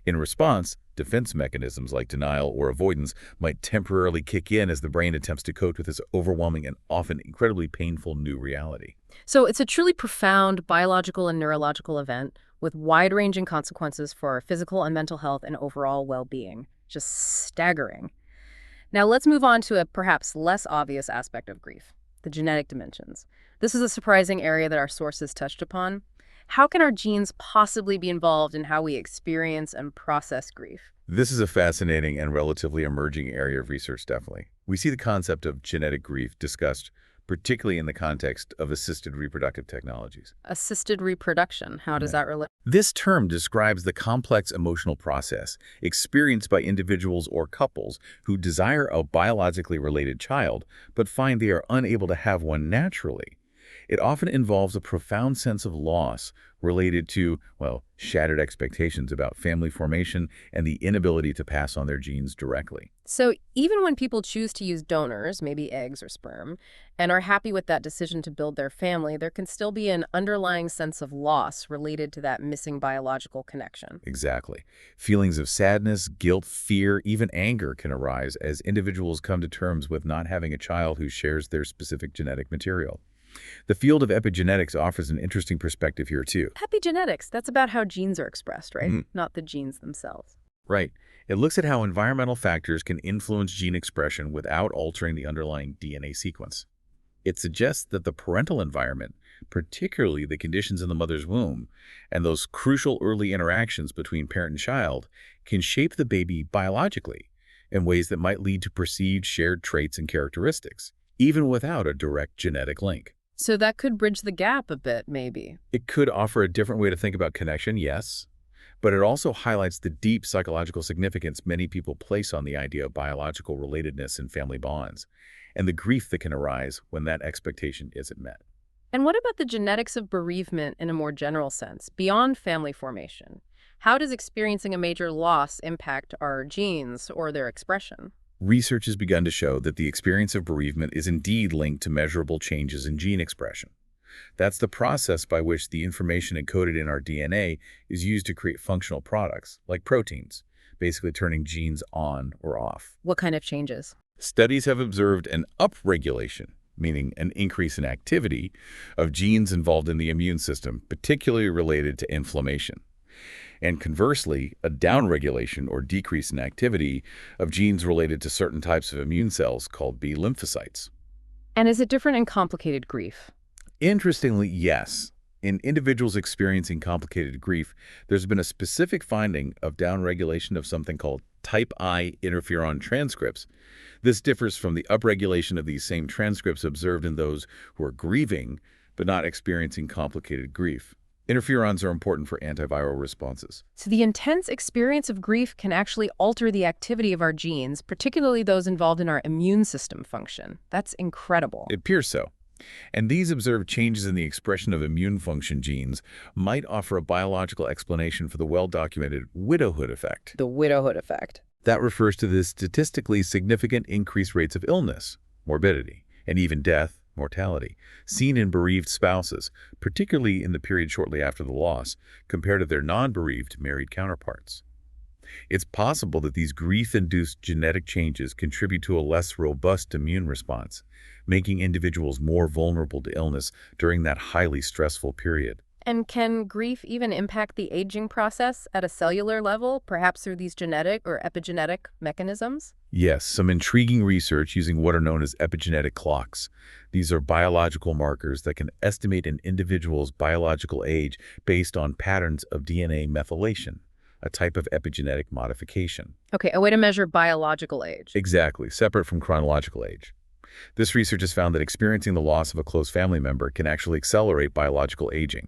In response, defense mechanisms like denial or avoidance might temporarily kick in as the brain attempts to cope with this overwhelming and often incredibly painful new reality. So it's a truly profound biological and neurological event with wide-ranging consequences for our physical and mental health and overall well-being. Just staggering. Now let's move on to a perhaps less obvious aspect of grief, the genetic dimensions. This is a surprising area that our sources touched upon. How can our genes possibly be involved in how we experience and process grief? This is a fascinating and relatively emerging area of research, definitely. We see the concept of genetic grief discussed particularly in the context of assisted reproductive technologies. Assisted reproduction, how does that relate? This term describes the complex emotional process experienced by individuals or couples who desire a biologically related child but find they are unable to have one naturally. It often involves a profound sense of loss related to, well, shattered expectations about family formation and the inability to pass on their genes directly. So even when people choose to use donors, maybe eggs or sperm, and are happy with that decision to build their family, there can still be an underlying sense of loss related to that missing biological connection. Exactly. Feelings of sadness, guilt, fear, even anger can arise as individuals come to terms with not having a child who shares their specific genetic material. The field of epigenetics offers an interesting perspective here, too. Epigenetics, that's about how genes are expressed, right? Not the genes themselves. Right. It looks at how environmental factors can influence gene expression without altering the underlying DNA sequence. It suggests that the parental environment, particularly the conditions in the mother's womb, and those crucial early interactions between parent and child, can shape the baby biologically in ways that might lead to perceived shared traits and characteristics, even without a direct genetic link. So that could bridge the gap a bit, maybe. It could offer a different way to think about connection, yes, but it also highlights the deep psychological significance many people place on the idea of biological relatedness in family bonds, and the grief that can arise when that expectation isn't met. And what about the genetics of bereavement in a more general sense, beyond family formation? How does experiencing a major loss impact our genes or their expression? Research has begun to show that the experience of bereavement is indeed linked to measurable changes in gene expression. That's the process by which the information encoded in our DNA is used to create functional products, like proteins, basically turning genes on or off. What kind of changes? Studies have observed an upregulation, meaning an increase in activity, of genes involved in the immune system, particularly related to inflammation. And conversely, a downregulation or decrease in activity of genes related to certain types of immune cells called B lymphocytes. And is it different in complicated grief? Interestingly, yes. In individuals experiencing complicated grief, there's been a specific finding of downregulation of something called type I interferon transcripts. This differs from the upregulation of these same transcripts observed in those who are grieving but not experiencing complicated grief. Interferons are important for antiviral responses. So the intense experience of grief can actually alter the activity of our genes, particularly those involved in our immune system function. That's incredible. It appears so. And these observed changes in the expression of immune function genes might offer a biological explanation for the well-documented widowhood effect. The widowhood effect. That refers to the statistically significant increased rates of illness, morbidity, and even death, mortality, seen in bereaved spouses, particularly in the period shortly after the loss, compared to their non-bereaved married counterparts. It's possible that these grief-induced genetic changes contribute to a less robust immune response, making individuals more vulnerable to illness during that highly stressful period. And can grief even impact the aging process at a cellular level, perhaps through these genetic or epigenetic mechanisms? Yes, some intriguing research using what are known as epigenetic clocks. These are biological markers that can estimate an individual's biological age based on patterns of DNA methylation, a type of epigenetic modification. Okay, a way to measure biological age. Exactly, separate from chronological age. This research has found that experiencing the loss of a close family member can actually accelerate biological aging.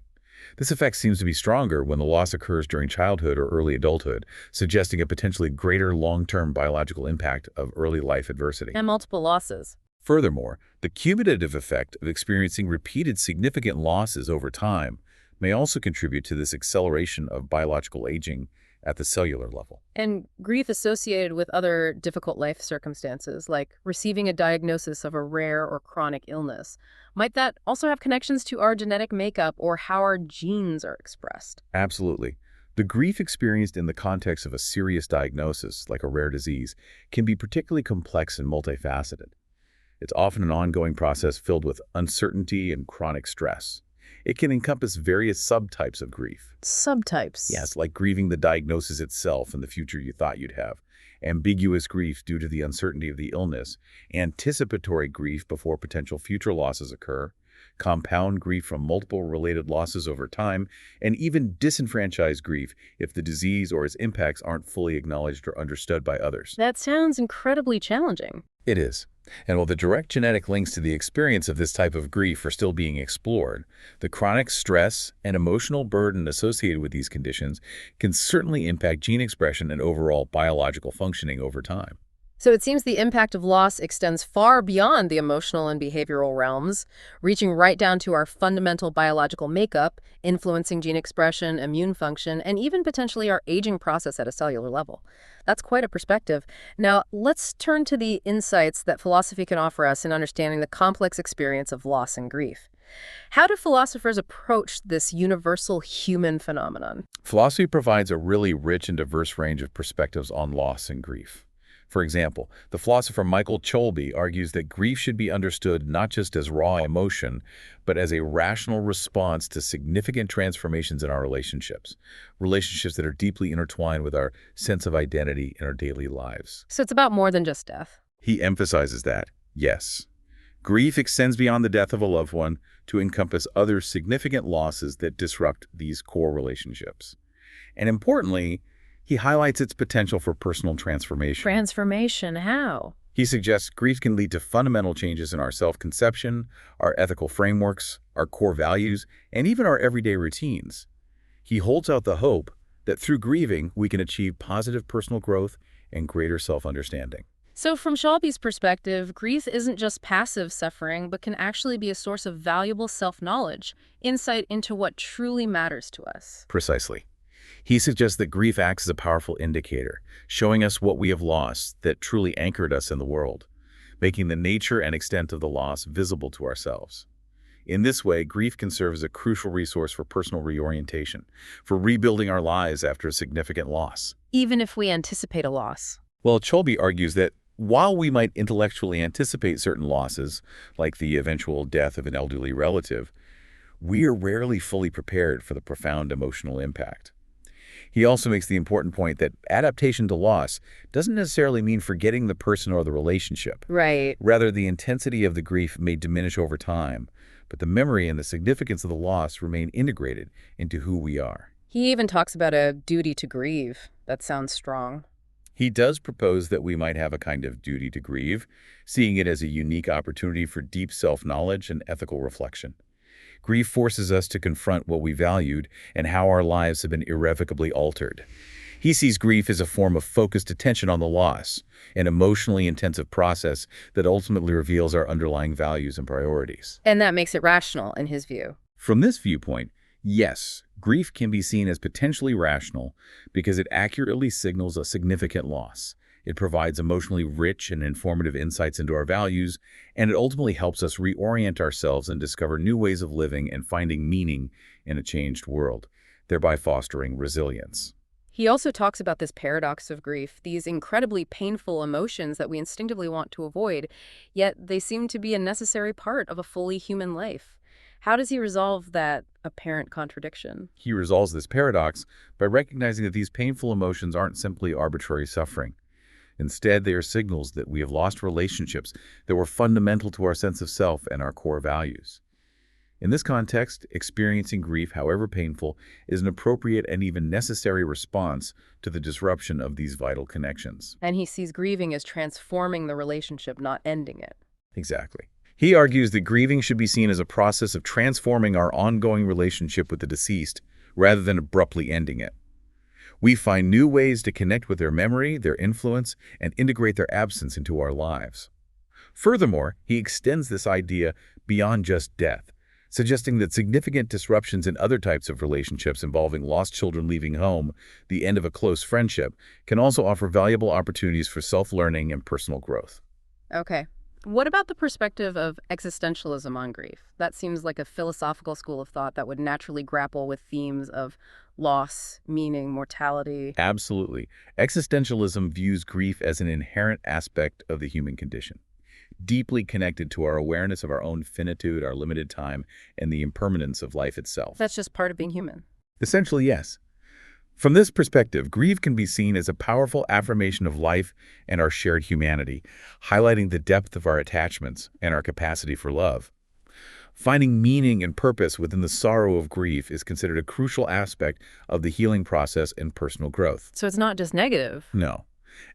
This effect seems to be stronger when the loss occurs during childhood or early adulthood, suggesting a potentially greater long-term biological impact of early life adversity. And multiple losses. Furthermore, the cumulative effect of experiencing repeated significant losses over time may also contribute to this acceleration of biological aging at the cellular level. And grief associated with other difficult life circumstances, like receiving a diagnosis of a rare or chronic illness, might that also have connections to our genetic makeup or how our genes are expressed? Absolutely. The grief experienced in the context of a serious diagnosis, like a rare disease, can be particularly complex and multifaceted. It's often an ongoing process filled with uncertainty and chronic stress. It can encompass various subtypes of grief. Subtypes? Yes, like grieving the diagnosis itself and the future you thought you'd have. Ambiguous grief due to the uncertainty of the illness. Anticipatory grief before potential future losses occur. Compound grief from multiple related losses over time. And even disenfranchised grief if the disease or its impacts aren't fully acknowledged or understood by others. That sounds incredibly challenging. It is. And while the direct genetic links to the experience of this type of grief are still being explored, the chronic stress and emotional burden associated with these conditions can certainly impact gene expression and overall biological functioning over time. So it seems the impact of loss extends far beyond the emotional and behavioral realms, reaching right down to our fundamental biological makeup, influencing gene expression, immune function, and even potentially our aging process at a cellular level. That's quite a perspective. Now, let's turn to the insights that philosophy can offer us in understanding the complex experience of loss and grief. How do philosophers approach this universal human phenomenon? Philosophy provides a really rich and diverse range of perspectives on loss and grief. For example, the philosopher Michael Cholby argues that grief should be understood not just as raw emotion, but as a rational response to significant transformations in our relationships that are deeply intertwined with our sense of identity in our daily lives. So it's about more than just death. He emphasizes that, yes, grief extends beyond the death of a loved one to encompass other significant losses that disrupt these core relationships. And importantly, he highlights its potential for personal transformation. Transformation, how? He suggests grief can lead to fundamental changes in our self-conception, our ethical frameworks, our core values, and even our everyday routines. He holds out the hope that through grieving, we can achieve positive personal growth and greater self-understanding. So from Cholby's perspective, grief isn't just passive suffering, but can actually be a source of valuable self-knowledge, insight into what truly matters to us. Precisely. He suggests that grief acts as a powerful indicator, showing us what we have lost that truly anchored us in the world, making the nature and extent of the loss visible to ourselves. In this way, grief can serve as a crucial resource for personal reorientation, for rebuilding our lives after a significant loss. Even if we anticipate a loss. Well, Cholby argues that while we might intellectually anticipate certain losses, like the eventual death of an elderly relative, we are rarely fully prepared for the profound emotional impact. He also makes the important point that adaptation to loss doesn't necessarily mean forgetting the person or the relationship. Right. Rather, the intensity of the grief may diminish over time, but the memory and the significance of the loss remain integrated into who we are. He even talks about a duty to grieve. That sounds strong. He does propose that we might have a kind of duty to grieve, seeing it as a unique opportunity for deep self-knowledge and ethical reflection. Grief forces us to confront what we valued and how our lives have been irrevocably altered. He sees grief as a form of focused attention on the loss, an emotionally intensive process that ultimately reveals our underlying values and priorities. And that makes it rational, in his view. From this viewpoint, yes, grief can be seen as potentially rational because it accurately signals a significant loss. It provides emotionally rich and informative insights into our values, and it ultimately helps us reorient ourselves and discover new ways of living and finding meaning in a changed world, thereby fostering resilience. He also talks about this paradox of grief, these incredibly painful emotions that we instinctively want to avoid, yet they seem to be a necessary part of a fully human life. How does he resolve that apparent contradiction? He resolves this paradox by recognizing that these painful emotions aren't simply arbitrary suffering. Instead, they are signals that we have lost relationships that were fundamental to our sense of self and our core values. In this context, experiencing grief, however painful, is an appropriate and even necessary response to the disruption of these vital connections. And he sees grieving as transforming the relationship, not ending it. Exactly. He argues that grieving should be seen as a process of transforming our ongoing relationship with the deceased, rather than abruptly ending it. We find new ways to connect with their memory, their influence, and integrate their absence into our lives. Furthermore, he extends this idea beyond just death, suggesting that significant disruptions in other types of relationships involving lost children leaving home, the end of a close friendship, can also offer valuable opportunities for self-learning and personal growth. Okay. What about the perspective of existentialism on grief? That seems like a philosophical school of thought that would naturally grapple with themes of loss, meaning, mortality. Absolutely. Existentialism views grief as an inherent aspect of the human condition, deeply connected to our awareness of our own finitude, our limited time, and the impermanence of life itself. That's just part of being human. Essentially, yes. From this perspective, grief can be seen as a powerful affirmation of life and our shared humanity, highlighting the depth of our attachments and our capacity for love. Finding meaning and purpose within the sorrow of grief is considered a crucial aspect of the healing process and personal growth. So it's not just negative. No.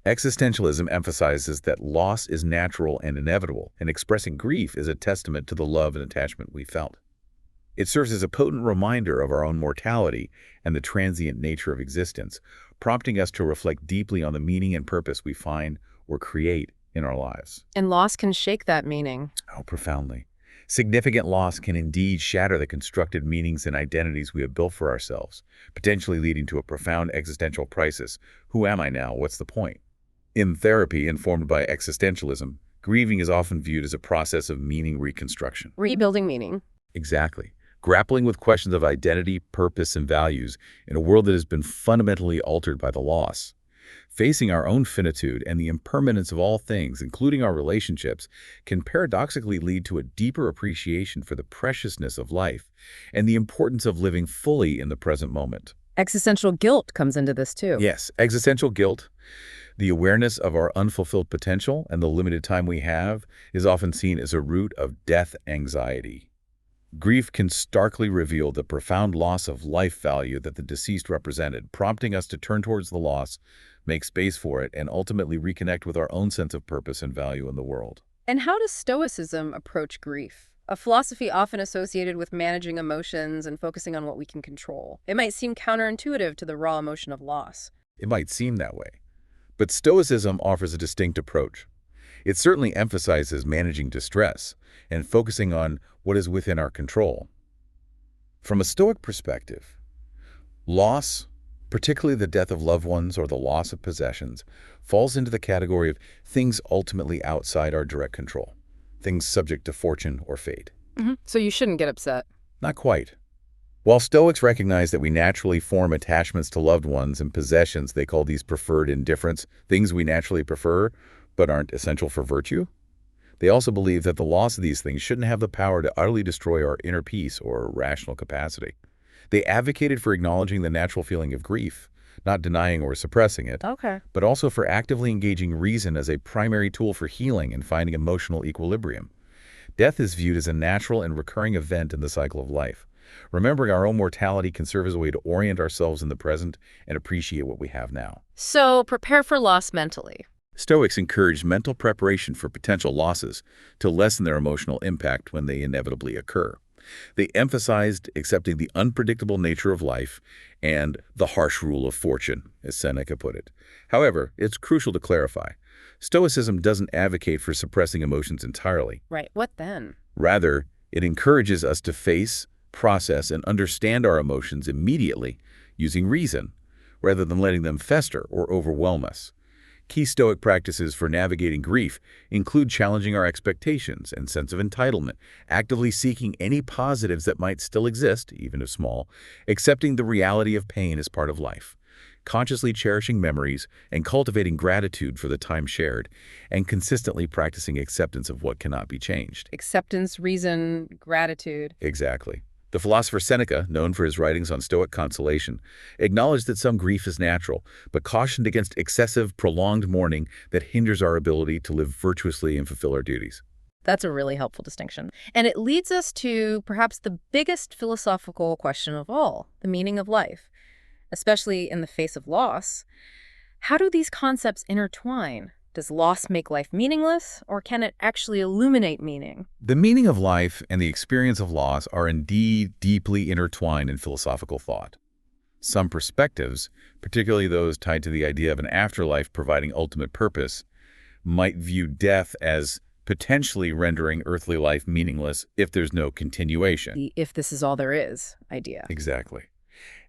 Existentialism emphasizes that loss is natural and inevitable, and expressing grief is a testament to the love and attachment we felt. It serves as a potent reminder of our own mortality and the transient nature of existence, prompting us to reflect deeply on the meaning and purpose we find or create in our lives. And loss can shake that meaning. Oh, profoundly. Significant loss can indeed shatter the constructed meanings and identities we have built for ourselves, potentially leading to a profound existential crisis. Who am I now? What's the point? In therapy informed by existentialism, grieving is often viewed as a process of meaning reconstruction. Rebuilding meaning. Exactly. Grappling with questions of identity, purpose, and values in a world that has been fundamentally altered by the loss. Facing our own finitude and the impermanence of all things, including our relationships, can paradoxically lead to a deeper appreciation for the preciousness of life and the importance of living fully in the present moment. Existential guilt comes into this too. Yes, existential guilt, the awareness of our unfulfilled potential and the limited time we have, is often seen as a root of death anxiety. Grief can starkly reveal the profound loss of life value that the deceased represented, prompting us to turn towards the loss, make space for it, and ultimately reconnect with our own sense of purpose and value in the world. And how does Stoicism approach grief? A philosophy often associated with managing emotions and focusing on what we can control. It might seem counterintuitive to the raw emotion of loss. It might seem that way, but Stoicism offers a distinct approach. It certainly emphasizes managing distress and focusing on what is within our control. From a Stoic perspective, loss, particularly the death of loved ones or the loss of possessions, falls into the category of things ultimately outside our direct control, things subject to fortune or fate. So you shouldn't get upset. Not quite. While Stoics recognize that we naturally form attachments to loved ones and possessions, they call these preferred indifference, things we naturally prefer but aren't essential for virtue. They also believe that the loss of these things shouldn't have the power to utterly destroy our inner peace or rational capacity. They advocated for acknowledging the natural feeling of grief, not denying or suppressing it, but also for actively engaging reason as a primary tool for healing and finding emotional equilibrium. Death is viewed as a natural and recurring event in the cycle of life. Remembering our own mortality can serve as a way to orient ourselves in the present and appreciate what we have now. So prepare for loss mentally. Stoics encourage mental preparation for potential losses to lessen their emotional impact when they inevitably occur. They emphasized accepting the unpredictable nature of life and the harsh rule of fortune, as Seneca put it. However, it's crucial to clarify. Stoicism doesn't advocate for suppressing emotions entirely. Right. What then? Rather, it encourages us to face, process, and understand our emotions immediately using reason, rather than letting them fester or overwhelm us. Key Stoic practices for navigating grief include challenging our expectations and sense of entitlement, actively seeking any positives that might still exist, even if small, accepting the reality of pain as part of life, consciously cherishing memories and cultivating gratitude for the time shared, and consistently practicing acceptance of what cannot be changed. Acceptance, reason, gratitude. Exactly. The philosopher Seneca, known for his writings on Stoic consolation, acknowledged that some grief is natural, but cautioned against excessive, prolonged mourning that hinders our ability to live virtuously and fulfill our duties. That's a really helpful distinction. And it leads us to perhaps the biggest philosophical question of all, the meaning of life. Especially in the face of loss. How do these concepts intertwine? Does loss make life meaningless, or can it actually illuminate meaning? The meaning of life and the experience of loss are indeed deeply intertwined in philosophical thought. Some perspectives, particularly those tied to the idea of an afterlife providing ultimate purpose, might view death as potentially rendering earthly life meaningless if there's no continuation. The "if this is all there is" idea. Exactly.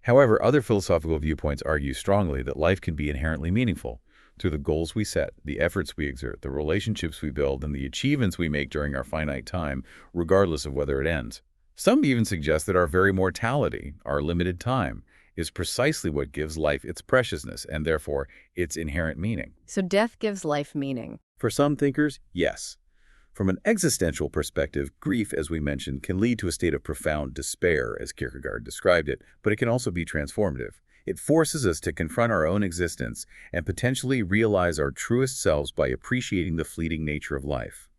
However, other philosophical viewpoints argue strongly that life can be inherently meaningful through the goals we set, the efforts we exert, the relationships we build, and the achievements we make during our finite time, regardless of whether it ends. Some even suggest that our very mortality, our limited time, is precisely what gives life its preciousness and therefore its inherent meaning. So death gives life meaning. For some thinkers, yes. From an existential perspective, grief, as we mentioned, can lead to a state of profound despair, as Kierkegaard described it, but it can also be transformative. It forces us to confront our own existence and potentially realize our truest selves by appreciating the fleeting nature of life.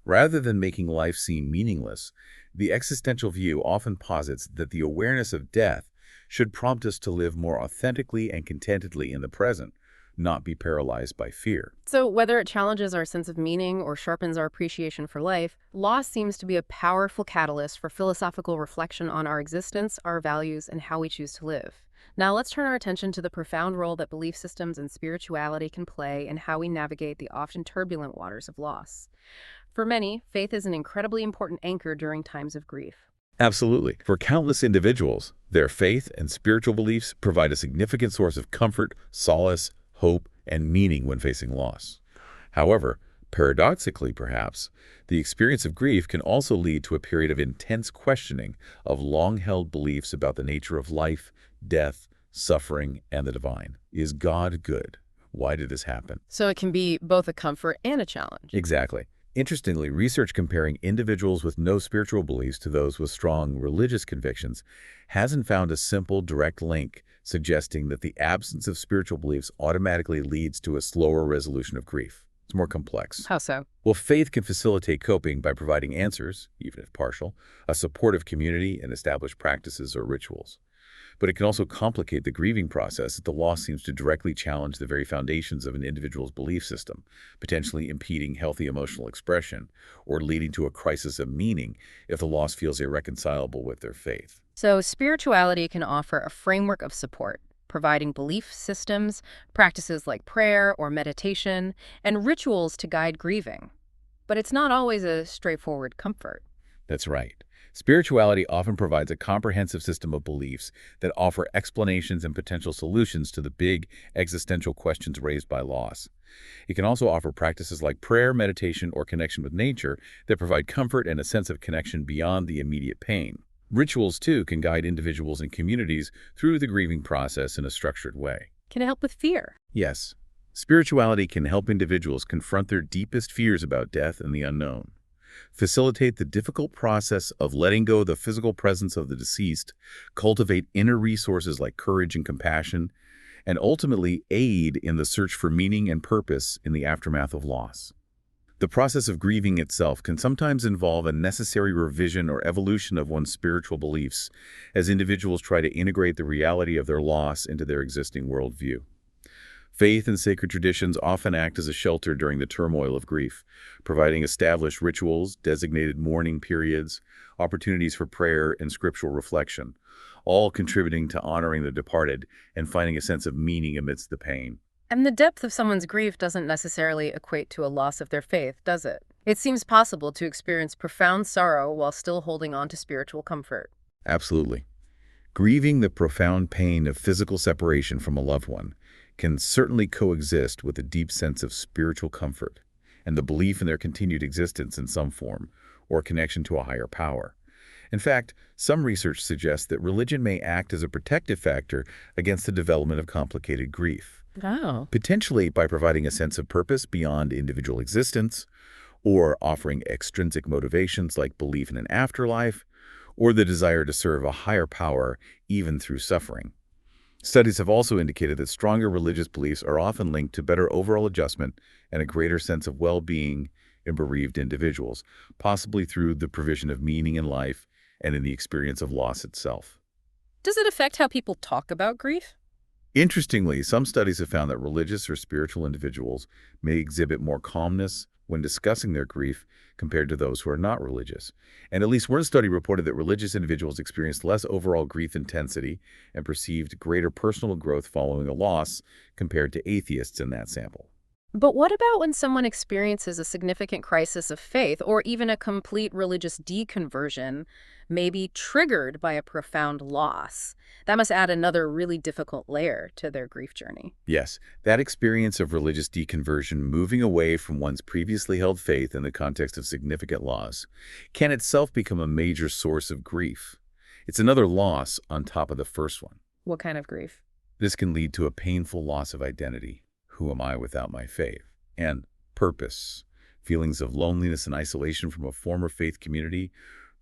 Rather than making life seem meaningless, the existential view often posits that the awareness of death should prompt us to live more authentically and contentedly in the present, not be paralyzed by fear. So whether it challenges our sense of meaning or sharpens our appreciation for life, loss seems to be a powerful catalyst for philosophical reflection on our existence, our values, and how we choose to live. Now let's turn our attention to the profound role that belief systems and spirituality can play in how we navigate the often turbulent waters of loss. For many, faith is an incredibly important anchor during times of grief. Absolutely. For countless individuals, their faith and spiritual beliefs provide a significant source of comfort, solace, hope, and meaning when facing loss. However, paradoxically perhaps, the experience of grief can also lead to a period of intense questioning of long-held beliefs about the nature of life, death, suffering, and the divine. Is God good? Why did this happen? So it can be both a comfort and a challenge. Exactly. Interestingly, research comparing individuals with no spiritual beliefs to those with strong religious convictions hasn't found a simple, direct link, suggesting that the absence of spiritual beliefs automatically leads to a slower resolution of grief. It's more complex. How so? Well, faith can facilitate coping by providing answers, even if partial, a supportive community, and established practices or rituals. But it can also complicate the grieving process if the loss seems to directly challenge the very foundations of an individual's belief system, potentially impeding healthy emotional expression or leading to a crisis of meaning if the loss feels irreconcilable with their faith. So spirituality can offer a framework of support, providing belief systems, practices like prayer or meditation, and rituals to guide grieving. But it's not always a straightforward comfort. That's right. Spirituality often provides a comprehensive system of beliefs that offer explanations and potential solutions to the big existential questions raised by loss. It can also offer practices like prayer, meditation, or connection with nature that provide comfort and a sense of connection beyond the immediate pain. Rituals, too, can guide individuals and communities through the grieving process in a structured way. Can it help with fear? Yes. Spirituality can help individuals confront their deepest fears about death and the unknown, facilitate the difficult process of letting go of the physical presence of the deceased, cultivate inner resources like courage and compassion, and ultimately aid in the search for meaning and purpose in the aftermath of loss. The process of grieving itself can sometimes involve a necessary revision or evolution of one's spiritual beliefs as individuals try to integrate the reality of their loss into their existing worldview. Faith and sacred traditions often act as a shelter during the turmoil of grief, providing established rituals, designated mourning periods, opportunities for prayer and scriptural reflection, all contributing to honoring the departed and finding a sense of meaning amidst the pain. And the depth of someone's grief doesn't necessarily equate to a loss of their faith, does it? It seems possible to experience profound sorrow while still holding on to spiritual comfort. Absolutely. Grieving the profound pain of physical separation from a loved one can certainly coexist with a deep sense of spiritual comfort and the belief in their continued existence in some form or connection to a higher power. In fact, some research suggests that religion may act as a protective factor against the development of complicated grief, potentially by providing a sense of purpose beyond individual existence, or offering extrinsic motivations like belief in an afterlife, or the desire to serve a higher power even through suffering. Studies have also indicated that stronger religious beliefs are often linked to better overall adjustment and a greater sense of well-being in bereaved individuals, possibly through the provision of meaning in life and in the experience of loss itself. Does it affect how people talk about grief? Interestingly, some studies have found that religious or spiritual individuals may exhibit more calmness when discussing their grief compared to those who are not religious. And at least one study reported that religious individuals experienced less overall grief intensity and perceived greater personal growth following a loss compared to atheists in that sample. But what about when someone experiences a significant crisis of faith or even a complete religious deconversion, maybe triggered by a profound loss? That must add another really difficult layer to their grief journey. Yes, that experience of religious deconversion, moving away from one's previously held faith in the context of significant loss, can itself become a major source of grief. It's another loss on top of the first one. What kind of grief? This can lead to a painful loss of identity. Who am I without my faith? And purpose. Feelings of loneliness and isolation from a former faith community.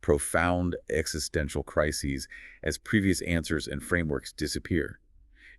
Profound existential crises as previous answers and frameworks disappear.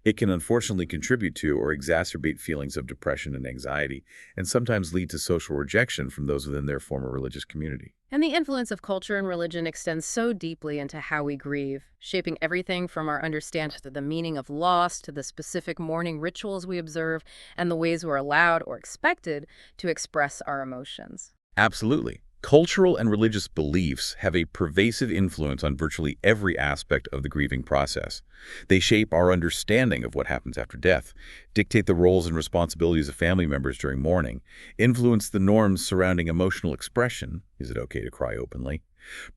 It can unfortunately contribute to or exacerbate feelings of depression and anxiety, and sometimes lead to social rejection from those within their former religious community. And the influence of culture and religion extends so deeply into how we grieve, shaping everything from our understanding of the meaning of loss to the specific mourning rituals we observe and the ways we're allowed or expected to express our emotions. Absolutely. Cultural and religious beliefs have a pervasive influence on virtually every aspect of the grieving process. They shape our understanding of what happens after death, dictate the roles and responsibilities of family members during mourning, influence the norms surrounding emotional expression, is it okay to cry openly,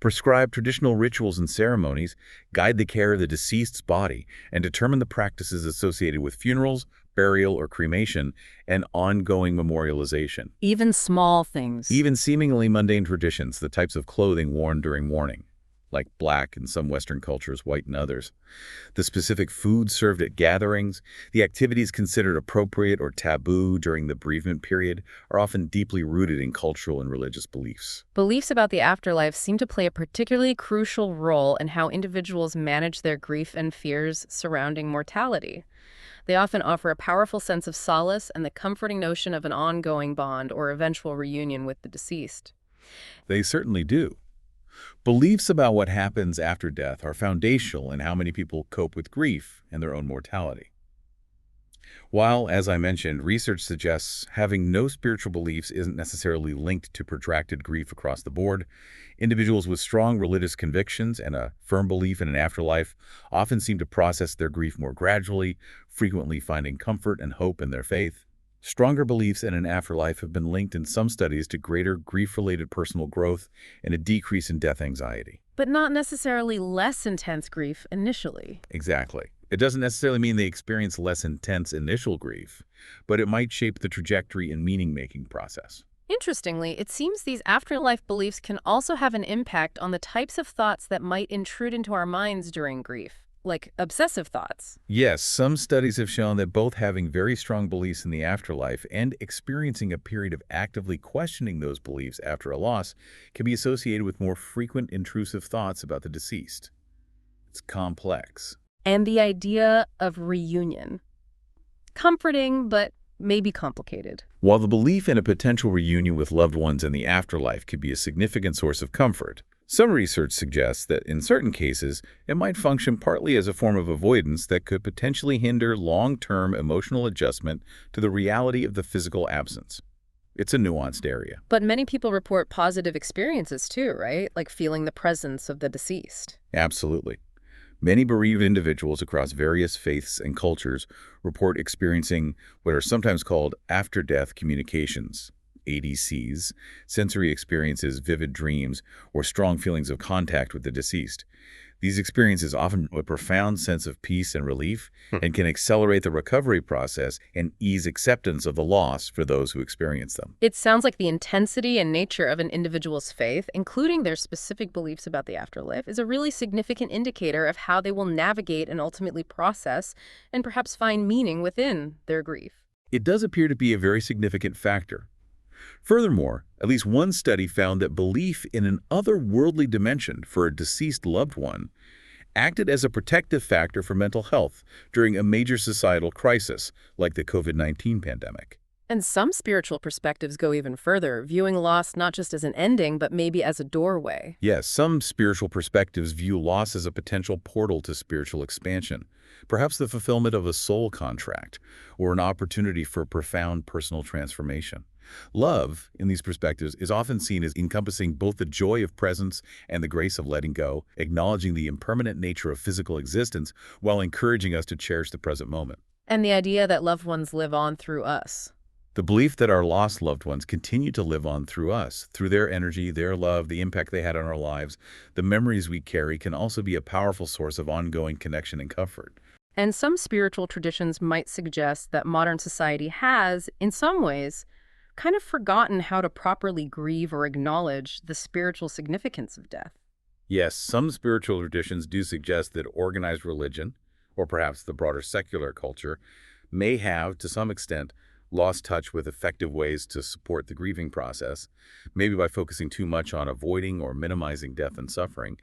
prescribe traditional rituals and ceremonies, guide the care of the deceased's body, and determine the practices associated with funerals, burial or cremation, and ongoing memorialization. Even small things. Even seemingly mundane traditions, the types of clothing worn during mourning, like black in some Western cultures, white in others, the specific food served at gatherings, the activities considered appropriate or taboo during the bereavement period are often deeply rooted in cultural and religious beliefs. Beliefs about the afterlife seem to play a particularly crucial role in how individuals manage their grief and fears surrounding mortality. They often offer a powerful sense of solace and the comforting notion of an ongoing bond or eventual reunion with the deceased. They certainly do. Beliefs about what happens after death are foundational in how many people cope with grief and their own mortality. While, as I mentioned, research suggests having no spiritual beliefs isn't necessarily linked to protracted grief across the board, individuals with strong religious convictions and a firm belief in an afterlife often seem to process their grief more gradually, frequently finding comfort and hope in their faith. Stronger beliefs in an afterlife have been linked in some studies to greater grief-related personal growth and a decrease in death anxiety. But not necessarily less intense grief initially. Exactly. It doesn't necessarily mean they experience less intense initial grief, but it might shape the trajectory and meaning-making process. Interestingly, it seems these afterlife beliefs can also have an impact on the types of thoughts that might intrude into our minds during grief, like obsessive thoughts. Yes, some studies have shown that both having very strong beliefs in the afterlife and experiencing a period of actively questioning those beliefs after a loss can be associated with more frequent intrusive thoughts about the deceased. It's complex. And the idea of reunion. Comforting, but maybe complicated. While the belief in a potential reunion with loved ones in the afterlife could be a significant source of comfort, Some research suggests that in certain cases, it might function partly as a form of avoidance that could potentially hinder long-term emotional adjustment to the reality of the physical absence. It's a nuanced area. But many people report positive experiences too, right? Like feeling the presence of the deceased. Absolutely. Many bereaved individuals across various faiths and cultures report experiencing what are sometimes called after-death communications, ADCs, sensory experiences, vivid dreams, or strong feelings of contact with the deceased. These experiences often have a profound sense of peace and relief and can accelerate the recovery process and ease acceptance of the loss for those who experience them. It sounds like the intensity and nature of an individual's faith, including their specific beliefs about the afterlife, is a really significant indicator of how they will navigate and ultimately process and perhaps find meaning within their grief. It does appear to be a very significant factor. Furthermore, at least one study found that belief in an otherworldly dimension for a deceased loved one acted as a protective factor for mental health during a major societal crisis like the COVID-19 pandemic. And some spiritual perspectives go even further, viewing loss not just as an ending, but maybe as a doorway. Yes, some spiritual perspectives view loss as a potential portal to spiritual expansion, perhaps the fulfillment of a soul contract, or an opportunity for profound personal transformation. Love, in these perspectives, is often seen as encompassing both the joy of presence and the grace of letting go, acknowledging the impermanent nature of physical existence while encouraging us to cherish the present moment. And the idea that loved ones live on through us. The belief that our lost loved ones continue to live on through us, through their energy, their love, the impact they had on our lives, the memories we carry, can also be a powerful source of ongoing connection and comfort. And some spiritual traditions might suggest that modern society has, in some ways, kind of forgotten how to properly grieve or acknowledge the spiritual significance of death. Yes, some spiritual traditions do suggest that organized religion, or perhaps the broader secular culture, may have, to some extent, lost touch with effective ways to support the grieving process, maybe by focusing too much on avoiding or minimizing death and suffering.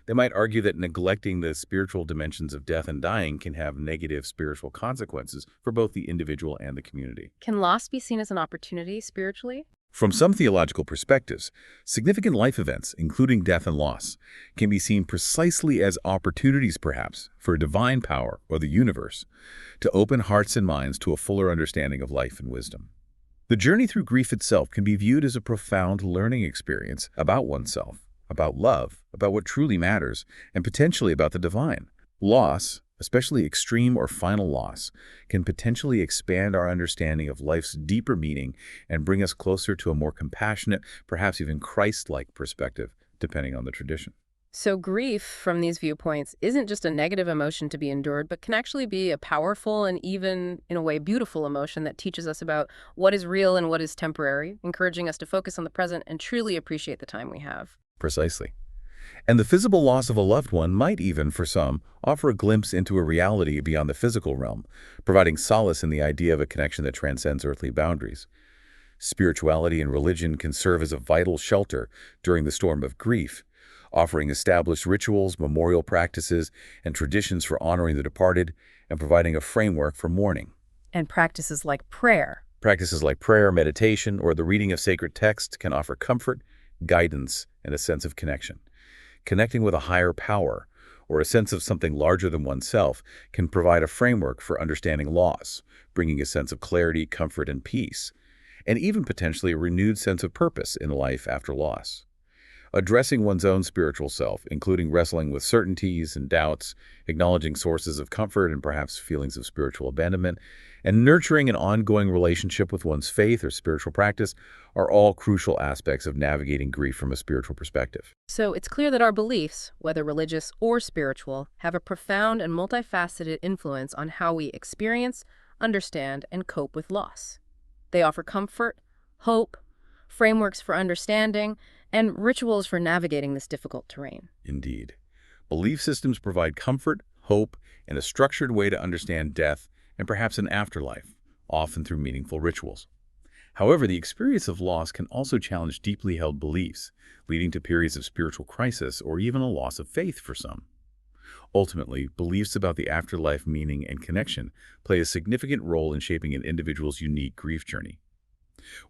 They might argue that neglecting the spiritual dimensions of death and dying can have negative spiritual consequences for both the individual and the community. Can loss be seen as an opportunity spiritually? From some theological perspectives, significant life events, including death and loss, can be seen precisely as opportunities, perhaps, for divine power or the universe to open hearts and minds to a fuller understanding of life and wisdom. The journey through grief itself can be viewed as a profound learning experience about oneself, about love, about what truly matters, and potentially about the divine. Loss, especially extreme or final loss, can potentially expand our understanding of life's deeper meaning and bring us closer to a more compassionate, perhaps even Christ-like perspective, depending on the tradition. So grief, from these viewpoints, isn't just a negative emotion to be endured, but can actually be a powerful and even, in a way, beautiful emotion that teaches us about what is real and what is temporary, encouraging us to focus on the present and truly appreciate the time we have. Precisely. And the visible loss of a loved one might even, for some, offer a glimpse into a reality beyond the physical realm, providing solace in the idea of a connection that transcends earthly boundaries. Spirituality and religion can serve as a vital shelter during the storm of grief, offering established rituals, memorial practices, and traditions for honoring the departed, and providing a framework for mourning. And practices like prayer. Practices like prayer, meditation, or the reading of sacred texts can offer comfort, guidance, and a sense of connection. Connecting with a higher power, or a sense of something larger than oneself, can provide a framework for understanding loss, bringing a sense of clarity, comfort, and peace, and even potentially a renewed sense of purpose in life after loss. Addressing one's own spiritual self, including wrestling with certainties and doubts, acknowledging sources of comfort and perhaps feelings of spiritual abandonment, and nurturing an ongoing relationship with one's faith or spiritual practice are all crucial aspects of navigating grief from a spiritual perspective. So it's clear that our beliefs, whether religious or spiritual, have a profound and multifaceted influence on how we experience, understand, and cope with loss. They offer comfort, hope, frameworks for understanding, and rituals for navigating this difficult terrain. Indeed. Belief systems provide comfort, hope, and a structured way to understand death and perhaps an afterlife, often through meaningful rituals. However, the experience of loss can also challenge deeply held beliefs, leading to periods of spiritual crisis or even a loss of faith for some. Ultimately, beliefs about the afterlife meaning and connection play a significant role in shaping an individual's unique grief journey.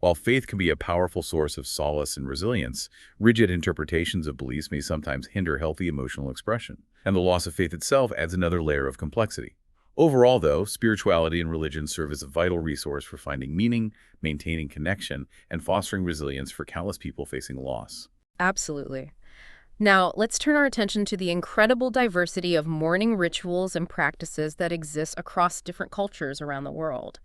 While faith can be a powerful source of solace and resilience, rigid interpretations of beliefs may sometimes hinder healthy emotional expression, and the loss of faith itself adds another layer of complexity. Overall, though, spirituality and religion serve as a vital resource for finding meaning, maintaining connection, and fostering resilience for countless people facing loss. Absolutely. Now, let's turn our attention to the incredible diversity of mourning rituals and practices that exist across different cultures around the world.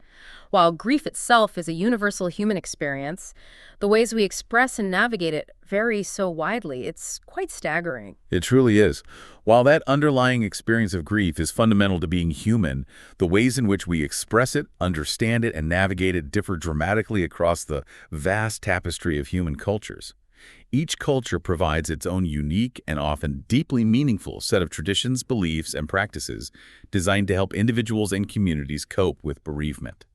While grief itself is a universal human experience, the ways we express and navigate it vary so widely, it's quite staggering. It truly is. While that underlying experience of grief is fundamental to being human, the ways in which we express it, understand it, and navigate it differ dramatically across the vast tapestry of human cultures. Each culture provides its own unique and often deeply meaningful set of traditions, beliefs, and practices designed to help individuals and communities cope with bereavement.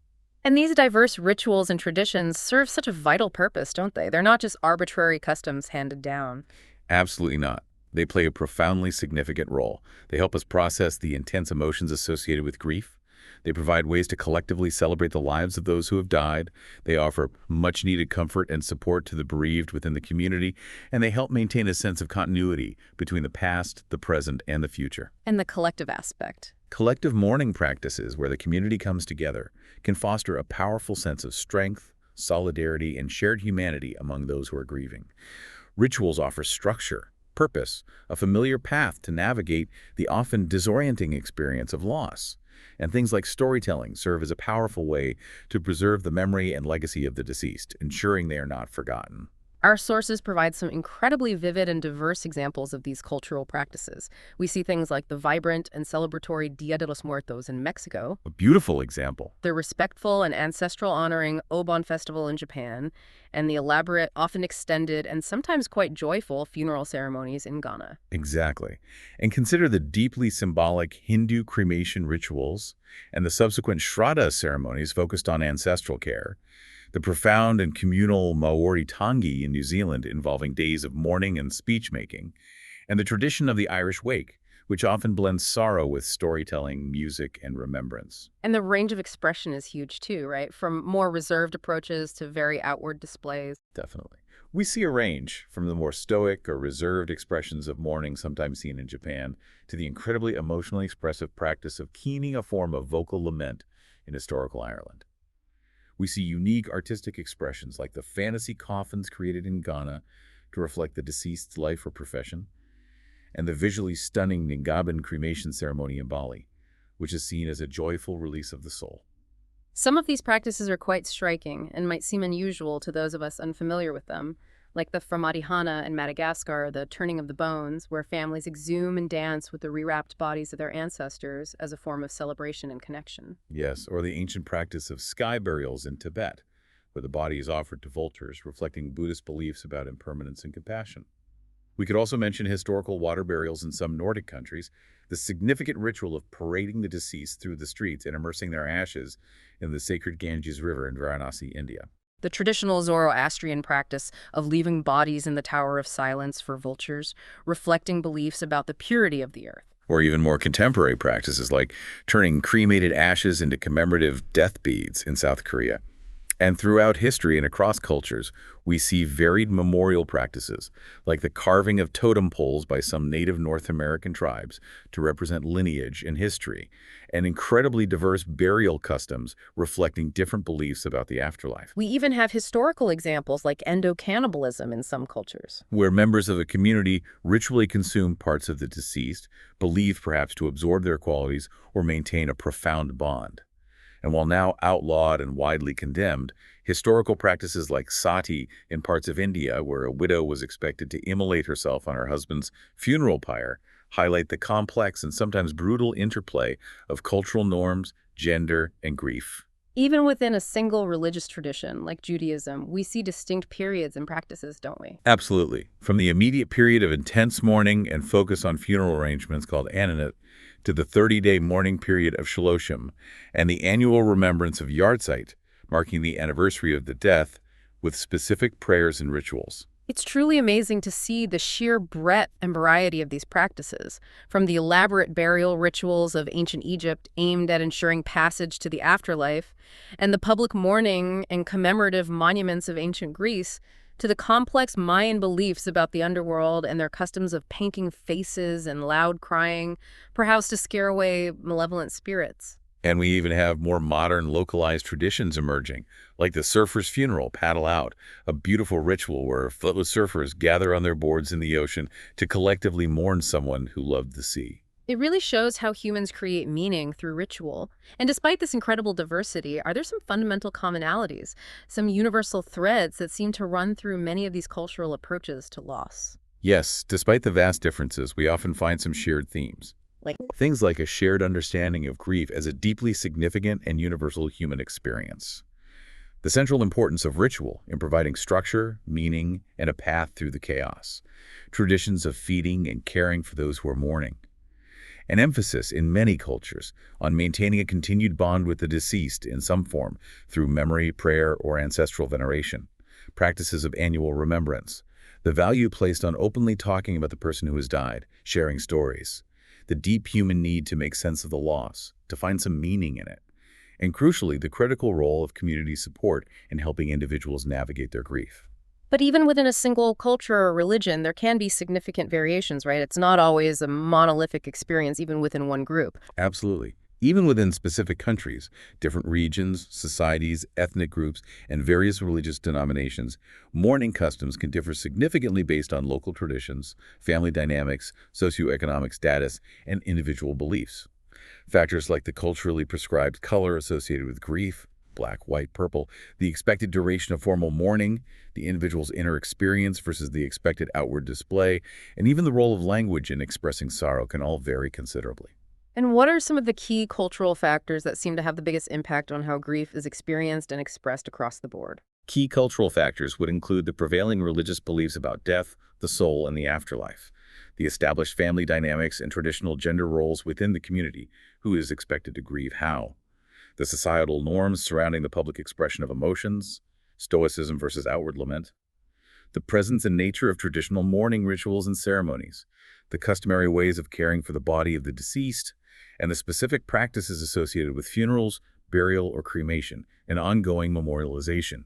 And these diverse rituals and traditions serve such a vital purpose, don't they? They're not just arbitrary customs handed down. Absolutely not. They play a profoundly significant role. They help us process the intense emotions associated with grief. They provide ways to collectively celebrate the lives of those who have died. They offer much-needed comfort and support to the bereaved within the community, and they help maintain a sense of continuity between the past, the present, and the future. And the collective aspect. Collective mourning practices, where the community comes together, can foster a powerful sense of strength, solidarity, and shared humanity among those who are grieving. Rituals offer structure, purpose, a familiar path to navigate the often disorienting experience of loss. And things like storytelling serve as a powerful way to preserve the memory and legacy of the deceased, ensuring they are not forgotten. Our sources provide some incredibly vivid and diverse examples of these cultural practices. We see things like the vibrant and celebratory Dia de los Muertos in Mexico, A beautiful example. the respectful and ancestral honoring Obon Festival in Japan, and the elaborate, often extended, and sometimes quite joyful funeral ceremonies in Ghana. Exactly. And consider the deeply symbolic Hindu cremation rituals and the subsequent Shraddha ceremonies focused on ancestral care. The profound and communal Maori Tangi in New Zealand involving days of mourning and speech-making, and the tradition of the Irish Wake, which often blends sorrow with storytelling, music, and remembrance. And the range of expression is huge too, right? From more reserved approaches to very outward displays. Definitely. We see a range from the more stoic or reserved expressions of mourning sometimes seen in Japan to the incredibly emotionally expressive practice of keening, a form of vocal lament in historical Ireland. We see unique artistic expressions like the fantasy coffins created in Ghana to reflect the deceased's life or profession, and the visually stunning Ngabin cremation ceremony in Bali, which is seen as a joyful release of the soul. Some of these practices are quite striking and might seem unusual to those of us unfamiliar with them, like the Framadihana in Madagascar, the turning of the bones, where families exhume and dance with the rewrapped bodies of their ancestors as a form of celebration and connection. Yes, or the ancient practice of sky burials in Tibet, where the body is offered to vultures, reflecting Buddhist beliefs about impermanence and compassion. We could also mention historical water burials in some Nordic countries, the significant ritual of parading the deceased through the streets and immersing their ashes in the sacred Ganges River in Varanasi, India. The traditional Zoroastrian practice of leaving bodies in the Tower of Silence for vultures, reflecting beliefs about the purity of the earth. Or even more contemporary practices like turning cremated ashes into commemorative death beads in South Korea. And throughout history and across cultures, we see varied memorial practices, like the carving of totem poles by some native North American tribes to represent lineage and history, and incredibly diverse burial customs reflecting different beliefs about the afterlife. We even have historical examples like endocannibalism in some cultures, where members of a community ritually consume parts of the deceased, believed perhaps to absorb their qualities or maintain a profound bond. And while now outlawed and widely condemned, historical practices like sati in parts of India, where a widow was expected to immolate herself on her husband's funeral pyre, highlight the complex and sometimes brutal interplay of cultural norms, gender, and grief. Even within a single religious tradition like Judaism, we see distinct periods and practices, don't we? Absolutely. From the immediate period of intense mourning and focus on funeral arrangements called Ananut, to the 30-day mourning period of Shaloshim, and the annual remembrance of Yahrzeit, marking the anniversary of the death, with specific prayers and rituals. It's truly amazing to see the sheer breadth and variety of these practices, from the elaborate burial rituals of ancient Egypt aimed at ensuring passage to the afterlife, and the public mourning and commemorative monuments of ancient Greece, to the complex Mayan beliefs about the underworld and their customs of painting faces and loud crying, perhaps to scare away malevolent spirits. And we even have more modern, localized traditions emerging, like the surfer's funeral, paddle out, a beautiful ritual where footless surfers gather on their boards in the ocean to collectively mourn someone who loved the sea. It really shows how humans create meaning through ritual. And despite this incredible diversity, are there some fundamental commonalities, some universal threads that seem to run through many of these cultural approaches to loss? Yes, despite the vast differences, we often find some shared themes. Like, Things like a shared understanding of grief as a deeply significant and universal human experience. The central importance of ritual in providing structure, meaning, and a path through the chaos. Traditions of feeding and caring for those who are mourning. An emphasis in many cultures on maintaining a continued bond with the deceased in some form through memory, prayer, or ancestral veneration. Practices of annual remembrance. The value placed on openly talking about the person who has died, sharing stories. The deep human need to make sense of the loss, to find some meaning in it. And crucially, the critical role of community support in helping individuals navigate their grief. but even within a single culture or religion, there can be significant variations, right? It's not always a monolithic experience, even within one group. Absolutely. Even within specific countries, different regions, societies, ethnic groups, and various religious denominations, mourning customs can differ significantly based on local traditions, family dynamics, socioeconomic status, and individual beliefs. Factors like the culturally prescribed color associated with grief, black, white, purple, the expected duration of formal mourning, the individual's inner experience versus the expected outward display, and even the role of language in expressing sorrow can all vary considerably. And what are some of the key cultural factors that seem to have the biggest impact on how grief is experienced and expressed across the board? Key cultural factors would include the prevailing religious beliefs about death, the soul, and the afterlife, the established family dynamics and traditional gender roles within the community, who is expected to grieve how, the societal norms surrounding the public expression of emotions, stoicism versus outward lament, the presence and nature of traditional mourning rituals and ceremonies, the customary ways of caring for the body of the deceased, and the specific practices associated with funerals, burial, or cremation, and ongoing memorialization.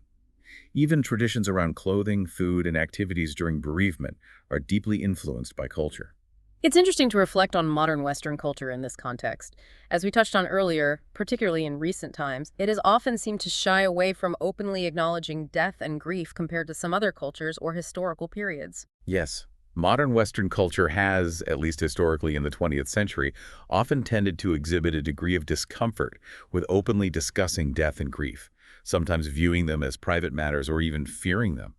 Even traditions around clothing, food, and activities during bereavement are deeply influenced by culture. It's interesting to reflect on modern Western culture in this context. As we touched on earlier, particularly in recent times, it has often seemed to shy away from openly acknowledging death and grief compared to some other cultures or historical periods. Yes. Modern Western culture has, at least historically in the 20th century, often tended to exhibit a degree of discomfort with openly discussing death and grief, sometimes viewing them as private matters or even fearing them.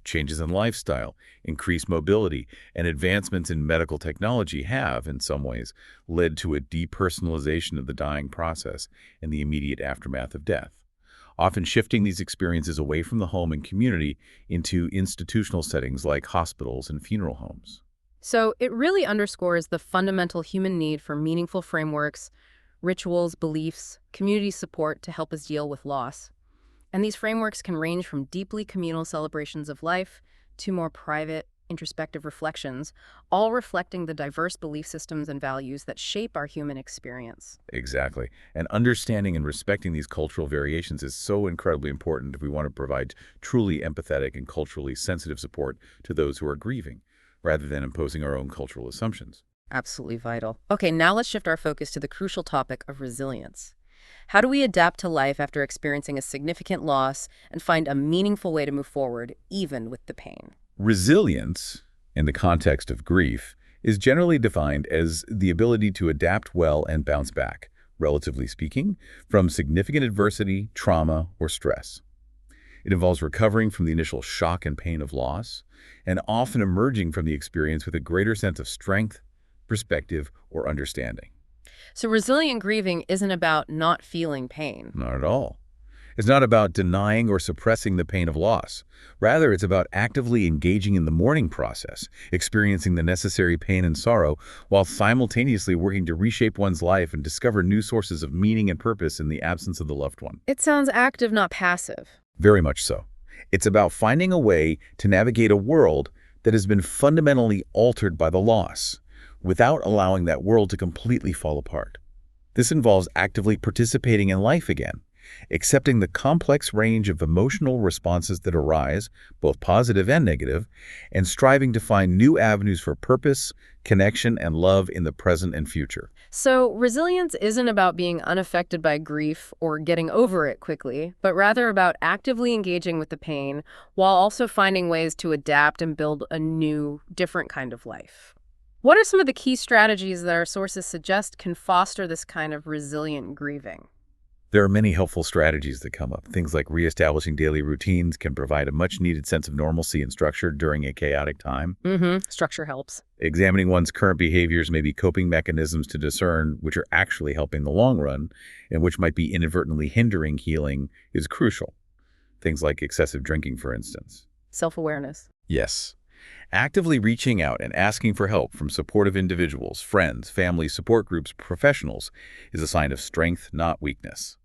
Changes in lifestyle, increased mobility, and advancements in medical technology have, in some ways, led to a depersonalization of the dying process and the immediate aftermath of death, often shifting these experiences away from the home and community into institutional settings like hospitals and funeral homes. So it really underscores the fundamental human need for meaningful frameworks, rituals, beliefs, community support to help us deal with loss. And these frameworks can range from deeply communal celebrations of life to more private, introspective reflections, all reflecting the diverse belief systems and values that shape our human experience. Exactly. And understanding and respecting these cultural variations is so incredibly important if we want to provide truly empathetic and culturally sensitive support to those who are grieving, rather than imposing our own cultural assumptions. Absolutely vital. Okay, now let's shift our focus to the crucial topic of resilience. How do we adapt to life after experiencing a significant loss and find a meaningful way to move forward, even with the pain? Resilience, in the context of grief, is generally defined as the ability to adapt well and bounce back, relatively speaking, from significant adversity, trauma, or stress. It involves recovering from the initial shock and pain of loss, and often emerging from the experience with a greater sense of strength, perspective, or understanding. So resilient grieving isn't about not feeling pain. Not at all. It's not about denying or suppressing the pain of loss. Rather, it's about actively engaging in the mourning process, experiencing the necessary pain and sorrow, while simultaneously working to reshape one's life and discover new sources of meaning and purpose in the absence of the loved one. It sounds active, not passive. Very much so. It's about finding a way to navigate a world that has been fundamentally altered by the loss, without allowing that world to completely fall apart. This involves actively participating in life again, accepting the complex range of emotional responses that arise, both positive and negative, and striving to find new avenues for purpose, connection, and love in the present and future. So resilience isn't about being unaffected by grief or getting over it quickly, but rather about actively engaging with the pain while also finding ways to adapt and build a new, different kind of life. What are some of the key strategies that our sources suggest can foster this kind of resilient grieving? There are many helpful strategies that come up. Things like reestablishing daily routines can provide a much-needed sense of normalcy and structure during a chaotic time. Structure helps. Examining one's current behaviors may be coping mechanisms to discern which are actually helping in the long run and which might be inadvertently hindering healing is crucial. Things like excessive drinking, for instance. Self-awareness. Yes. Actively reaching out and asking for help from supportive individuals, friends, family, support groups, professionals is a sign of strength, not weakness.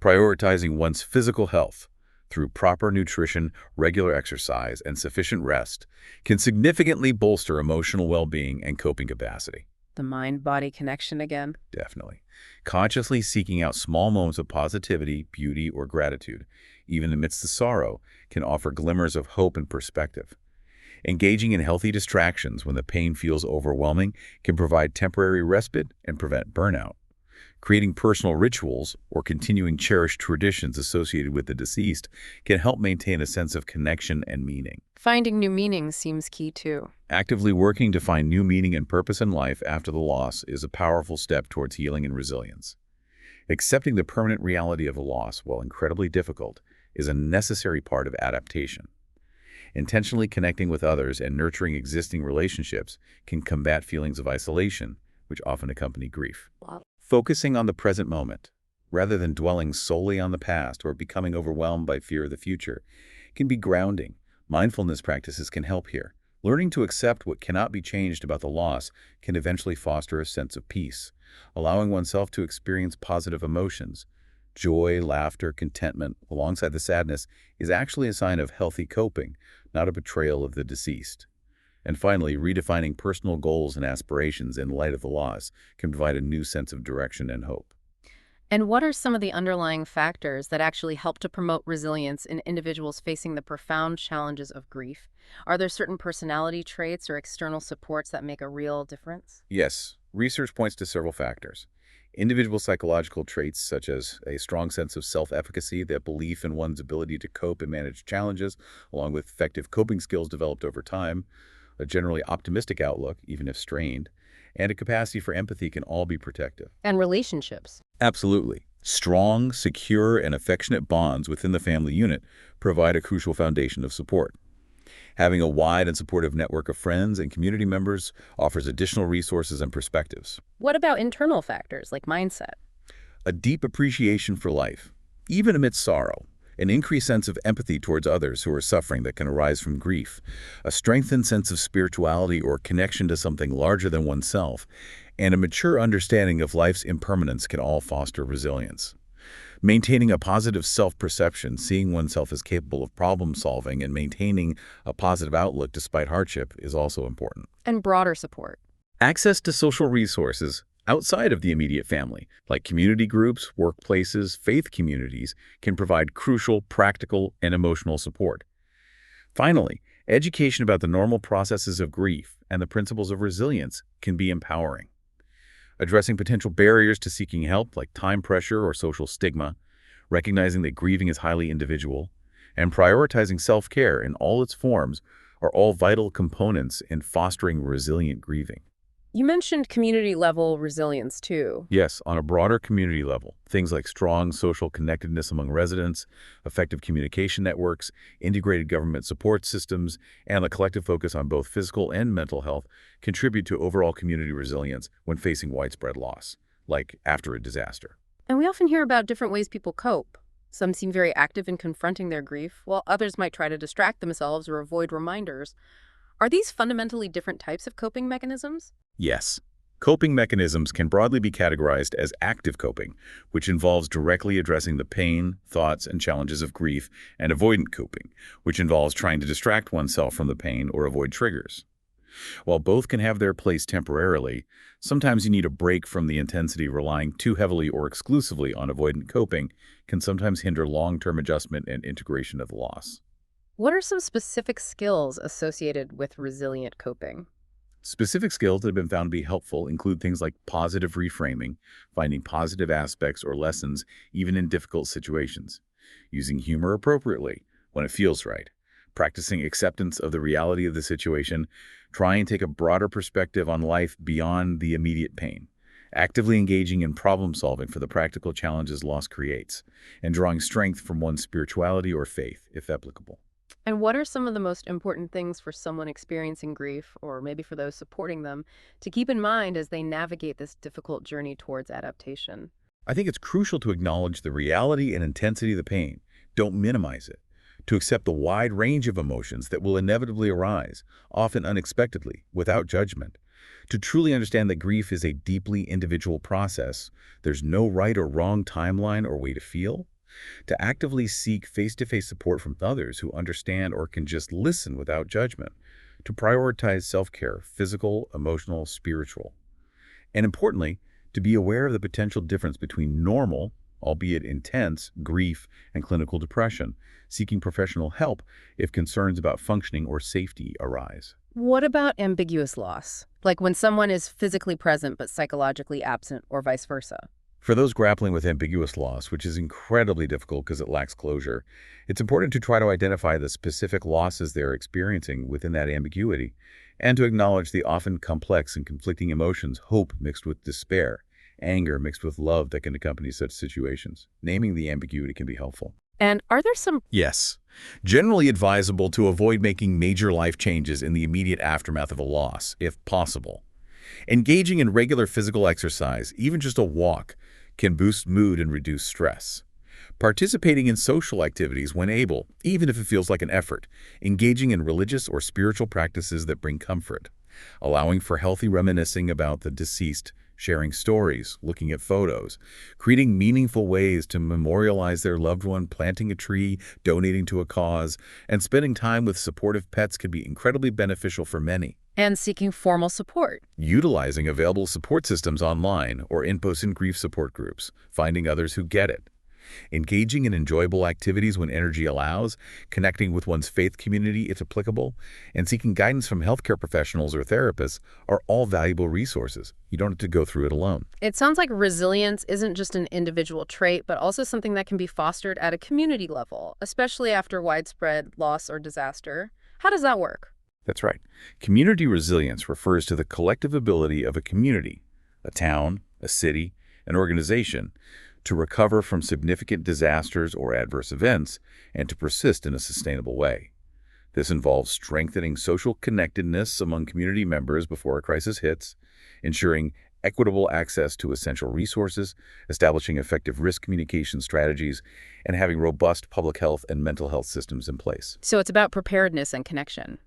Prioritizing one's physical health through proper nutrition, regular exercise, and sufficient rest can significantly bolster emotional well-being and coping capacity. The mind-body connection again. Definitely. Consciously seeking out small moments of positivity, beauty, or gratitude, even amidst the sorrow, can offer glimmers of hope and perspective. Engaging in healthy distractions when the pain feels overwhelming can provide temporary respite and prevent burnout. Creating personal rituals or continuing cherished traditions associated with the deceased can help maintain a sense of connection and meaning. Finding new meanings seems key too. Actively working to find new meaning and purpose in life after the loss is a powerful step towards healing and resilience. Accepting the permanent reality of a loss, while incredibly difficult, is a necessary part of adaptation. Intentionally connecting with others and nurturing existing relationships can combat feelings of isolation, which often accompany grief. Wow. Focusing on the present moment, rather than dwelling solely on the past or becoming overwhelmed by fear of the future, can be grounding. Mindfulness practices can help here. Learning to accept what cannot be changed about the loss can eventually foster a sense of peace, allowing oneself to experience positive emotions. Joy, laughter, contentment, alongside the sadness, is actually a sign of healthy coping, not a betrayal of the deceased. And finally, redefining personal goals and aspirations in light of the loss can provide a new sense of direction and hope. And what are some of the underlying factors that actually help to promote resilience in individuals facing the profound challenges of grief? Are there certain personality traits or external supports that make a real difference? Yes, research points to several factors. Individual psychological traits such as a strong sense of self-efficacy, that belief in one's ability to cope and manage challenges, along with effective coping skills developed over time, a generally optimistic outlook, even if strained, and a capacity for empathy can all be protective. And relationships. Absolutely. Strong, secure, and affectionate bonds within the family unit provide a crucial foundation of support. Having a wide and supportive network of friends and community members offers additional resources and perspectives. What about internal factors like mindset? A deep appreciation for life, even amidst sorrow. An increased sense of empathy towards others who are suffering that can arise from grief, a strengthened sense of spirituality or connection to something larger than oneself, and a mature understanding of life's impermanence can all foster resilience. Maintaining a positive self-perception, seeing oneself as capable of problem-solving, and maintaining a positive outlook despite hardship is also important. And broader support. Access to social resources outside of the immediate family, like community groups, workplaces, faith communities, can provide crucial, practical, and emotional support. Finally, education about the normal processes of grief and the principles of resilience can be empowering. Addressing potential barriers to seeking help, like time pressure or social stigma, recognizing that grieving is highly individual, and prioritizing self-care in all its forms are all vital components in fostering resilient grieving. You mentioned community-level resilience, too. Yes, on a broader community level, things like strong social connectedness among residents, effective communication networks, integrated government support systems, and a collective focus on both physical and mental health contribute to overall community resilience when facing widespread loss, like after a disaster. And we often hear about different ways people cope. Some seem very active in confronting their grief, while others might try to distract themselves or avoid reminders. Are these fundamentally different types of coping mechanisms? Yes, Coping mechanisms can broadly be categorized as active coping, which involves directly addressing the pain, thoughts, and challenges of grief, and avoidant coping, which involves trying to distract oneself from the pain or avoid triggers. While both can have their place temporarily, sometimes you need a break from the intensity. Relying too heavily or exclusively on avoidant coping can sometimes hinder long-term adjustment and integration of the loss. What are some specific skills associated with resilient coping? Specific skills that have been found to be helpful include things like positive reframing, finding positive aspects or lessons even in difficult situations, using humor appropriately when it feels right, practicing acceptance of the reality of the situation, trying to take a broader perspective on life beyond the immediate pain, actively engaging in problem solving for the practical challenges loss creates, and drawing strength from one's spirituality or faith, if applicable. And what are some of the most important things for someone experiencing grief, or maybe for those supporting them, to keep in mind as they navigate this difficult journey towards adaptation? I think it's crucial to acknowledge the reality and intensity of the pain. Don't minimize it. To accept the wide range of emotions that will inevitably arise, often unexpectedly, without judgment. To truly understand that grief is a deeply individual process, there's no right or wrong timeline or way to feel. To actively seek face-to-face support from others who understand or can just listen without judgment. To prioritize self-care, physical, emotional, spiritual. And importantly, to be aware of the potential difference between normal, albeit intense, grief and clinical depression, seeking professional help if concerns about functioning or safety arise. What about ambiguous loss? Like when someone is physically present but psychologically absent, or vice versa? For those grappling with ambiguous loss, which is incredibly difficult because it lacks closure, it's important to try to identify the specific losses they're experiencing within that ambiguity, and to acknowledge the often complex and conflicting emotions, hope mixed with despair, anger mixed with love that can accompany such situations. Naming the ambiguity can be helpful. And are there some... Yes. Generally advisable to avoid making major life changes in the immediate aftermath of a loss, if possible. Engaging in regular physical exercise, even just a walk, can boost mood and reduce stress. Participating in social activities when able, even if it feels like an effort. Engaging in religious or spiritual practices that bring comfort. Allowing for healthy reminiscing about the deceased, sharing stories, looking at photos, creating meaningful ways to memorialize their loved one, planting a tree, donating to a cause, and spending time with supportive pets can be incredibly beneficial for many. And seeking formal support. Utilizing available support systems online or in-person grief support groups, finding others who get it. Engaging in enjoyable activities when energy allows, connecting with one's faith community if applicable, and seeking guidance from healthcare professionals or therapists are all valuable resources. You don't have to go through it alone. It sounds like resilience isn't just an individual trait, but also something that can be fostered at a community level, especially after widespread loss or disaster. How does that work? That's right. Community resilience refers to the collective ability of a community, a town, a city, an organization, to recover from significant disasters or adverse events and to persist in a sustainable way. This involves strengthening social connectedness among community members before a crisis hits, ensuring equitable access to essential resources, establishing effective risk communication strategies, and having robust public health and mental health systems in place. So it's about preparedness and connection.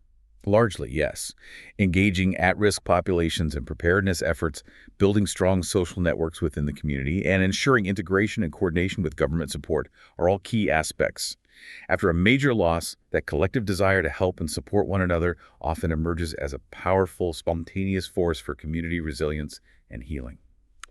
Largely, yes. Engaging at-risk populations in preparedness efforts, building strong social networks within the community, and ensuring integration and coordination with government support are all key aspects. After a major loss, that collective desire to help and support one another often emerges as a powerful, spontaneous force for community resilience and healing.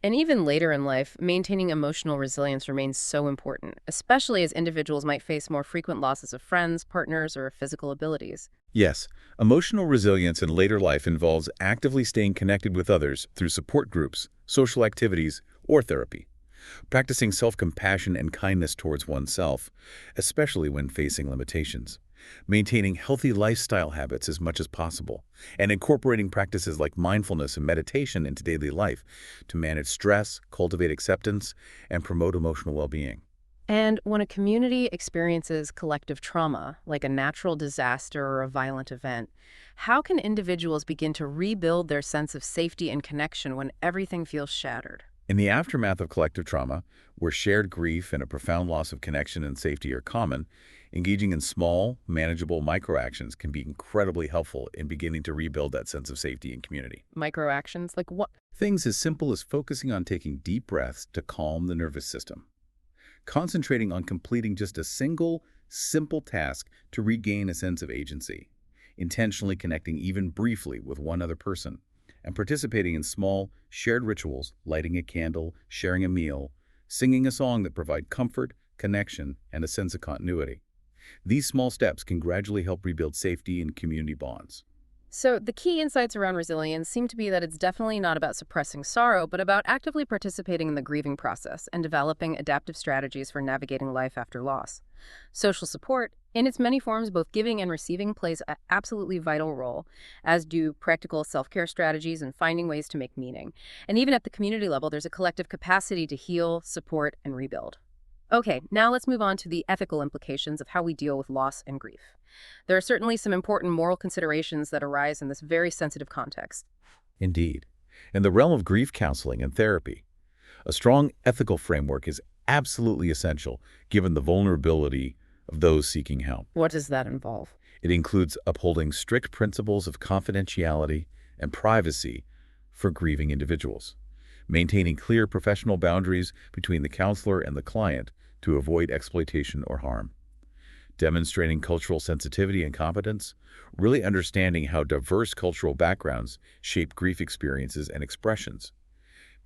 And even later in life, maintaining emotional resilience remains so important, especially as individuals might face more frequent losses of friends, partners, or physical abilities. Yes, emotional resilience in later life involves actively staying connected with others through support groups, social activities, or therapy. Practicing self-compassion and kindness towards oneself, especially when facing limitations. Maintaining healthy lifestyle habits as much as possible, and incorporating practices like mindfulness and meditation into daily life to manage stress, cultivate acceptance, and promote emotional well-being. And when a community experiences collective trauma, like a natural disaster or a violent event, how can individuals begin to rebuild their sense of safety and connection when everything feels shattered? In the aftermath of collective trauma, where shared grief and a profound loss of connection and safety are common, Engaging in small, manageable microactions can be incredibly helpful in beginning to rebuild that sense of safety and community. Microactions? Like what? Things as simple as focusing on taking deep breaths to calm the nervous system. Concentrating on completing just a single, simple task to regain a sense of agency. Intentionally connecting even briefly with one other person. And participating in small, shared rituals, lighting a candle, sharing a meal, singing a song that provide comfort, connection, and a sense of continuity. These small steps can gradually help rebuild safety and community bonds. So the key insights around resilience seem to be that it's definitely not about suppressing sorrow, but about actively participating in the grieving process and developing adaptive strategies for navigating life after loss. Social support, in its many forms, both giving and receiving, plays an absolutely vital role, as do practical self-care strategies and finding ways to make meaning. And even at the community level, there's a collective capacity to heal, support, and rebuild. Okay, now let's move on to the ethical implications of how we deal with loss and grief. There are certainly some important moral considerations that arise in this very sensitive context. Indeed. In the realm of grief counseling and therapy, a strong ethical framework is absolutely essential given the vulnerability of those seeking help. What does that involve? It includes upholding strict principles of confidentiality and privacy for grieving individuals, maintaining clear professional boundaries between the counselor and the client to avoid exploitation or harm, demonstrating cultural sensitivity and competence, really understanding how diverse cultural backgrounds shape grief experiences and expressions,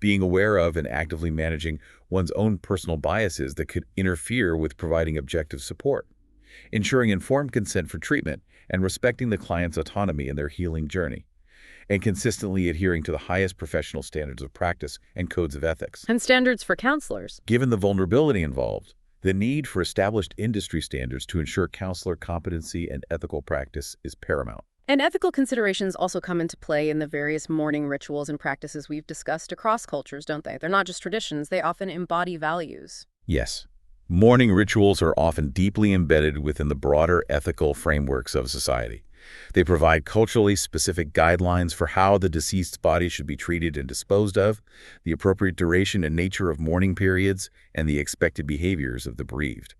being aware of and actively managing one's own personal biases that could interfere with providing objective support, ensuring informed consent for treatment and respecting the client's autonomy in their healing journey, and consistently adhering to the highest professional standards of practice and codes of ethics. And standards for counselors. Given the vulnerability involved, the need for established industry standards to ensure counselor competency and ethical practice is paramount. And ethical considerations also come into play in the various mourning rituals and practices we've discussed across cultures, don't they? They're not just traditions, they often embody values. Yes. Mourning rituals are often deeply embedded within the broader ethical frameworks of society. They provide culturally specific guidelines for how the deceased's body should be treated and disposed of, the appropriate duration and nature of mourning periods, and the expected behaviors of the bereaved.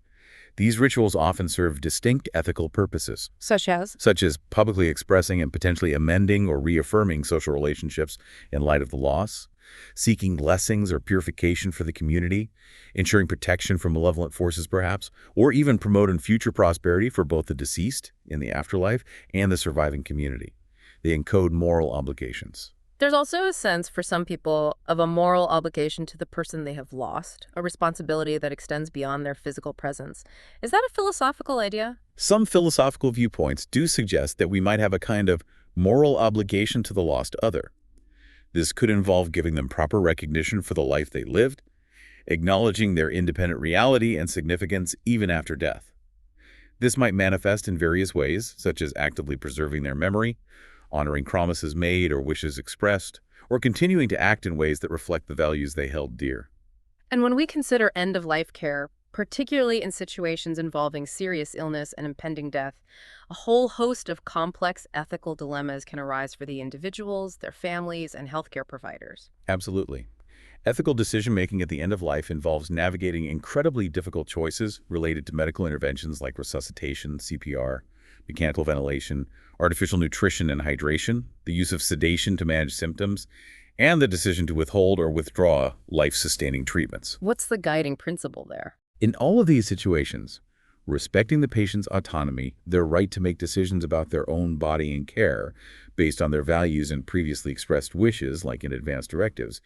These rituals often serve distinct ethical purposes, Such as? such as publicly expressing and potentially amending or reaffirming social relationships in light of the loss, seeking blessings or purification for the community, ensuring protection from malevolent forces perhaps, or even promoting future prosperity for both the deceased in the afterlife and the surviving community. They encode moral obligations. There's also a sense for some people of a moral obligation to the person they have lost, a responsibility that extends beyond their physical presence. Is that a philosophical idea? Some philosophical viewpoints do suggest that we might have a kind of moral obligation to the lost other. This could involve giving them proper recognition for the life they lived, acknowledging their independent reality and significance even after death. This might manifest in various ways, such as actively preserving their memory, honoring promises made or wishes expressed, or continuing to act in ways that reflect the values they held dear. And when we consider end-of-life care, particularly in situations involving serious illness and impending death, a whole host of complex ethical dilemmas can arise for the individuals, their families, and healthcare providers. Absolutely. Ethical decision-making at the end of life involves navigating incredibly difficult choices related to medical interventions like resuscitation, CPR, mechanical ventilation, artificial nutrition and hydration, the use of sedation to manage symptoms, and the decision to withhold or withdraw life-sustaining treatments. What's the guiding principle there? In all of these situations, respecting the patient's autonomy, their right to make decisions about their own body and care based on their values and previously expressed wishes, like in advance directives,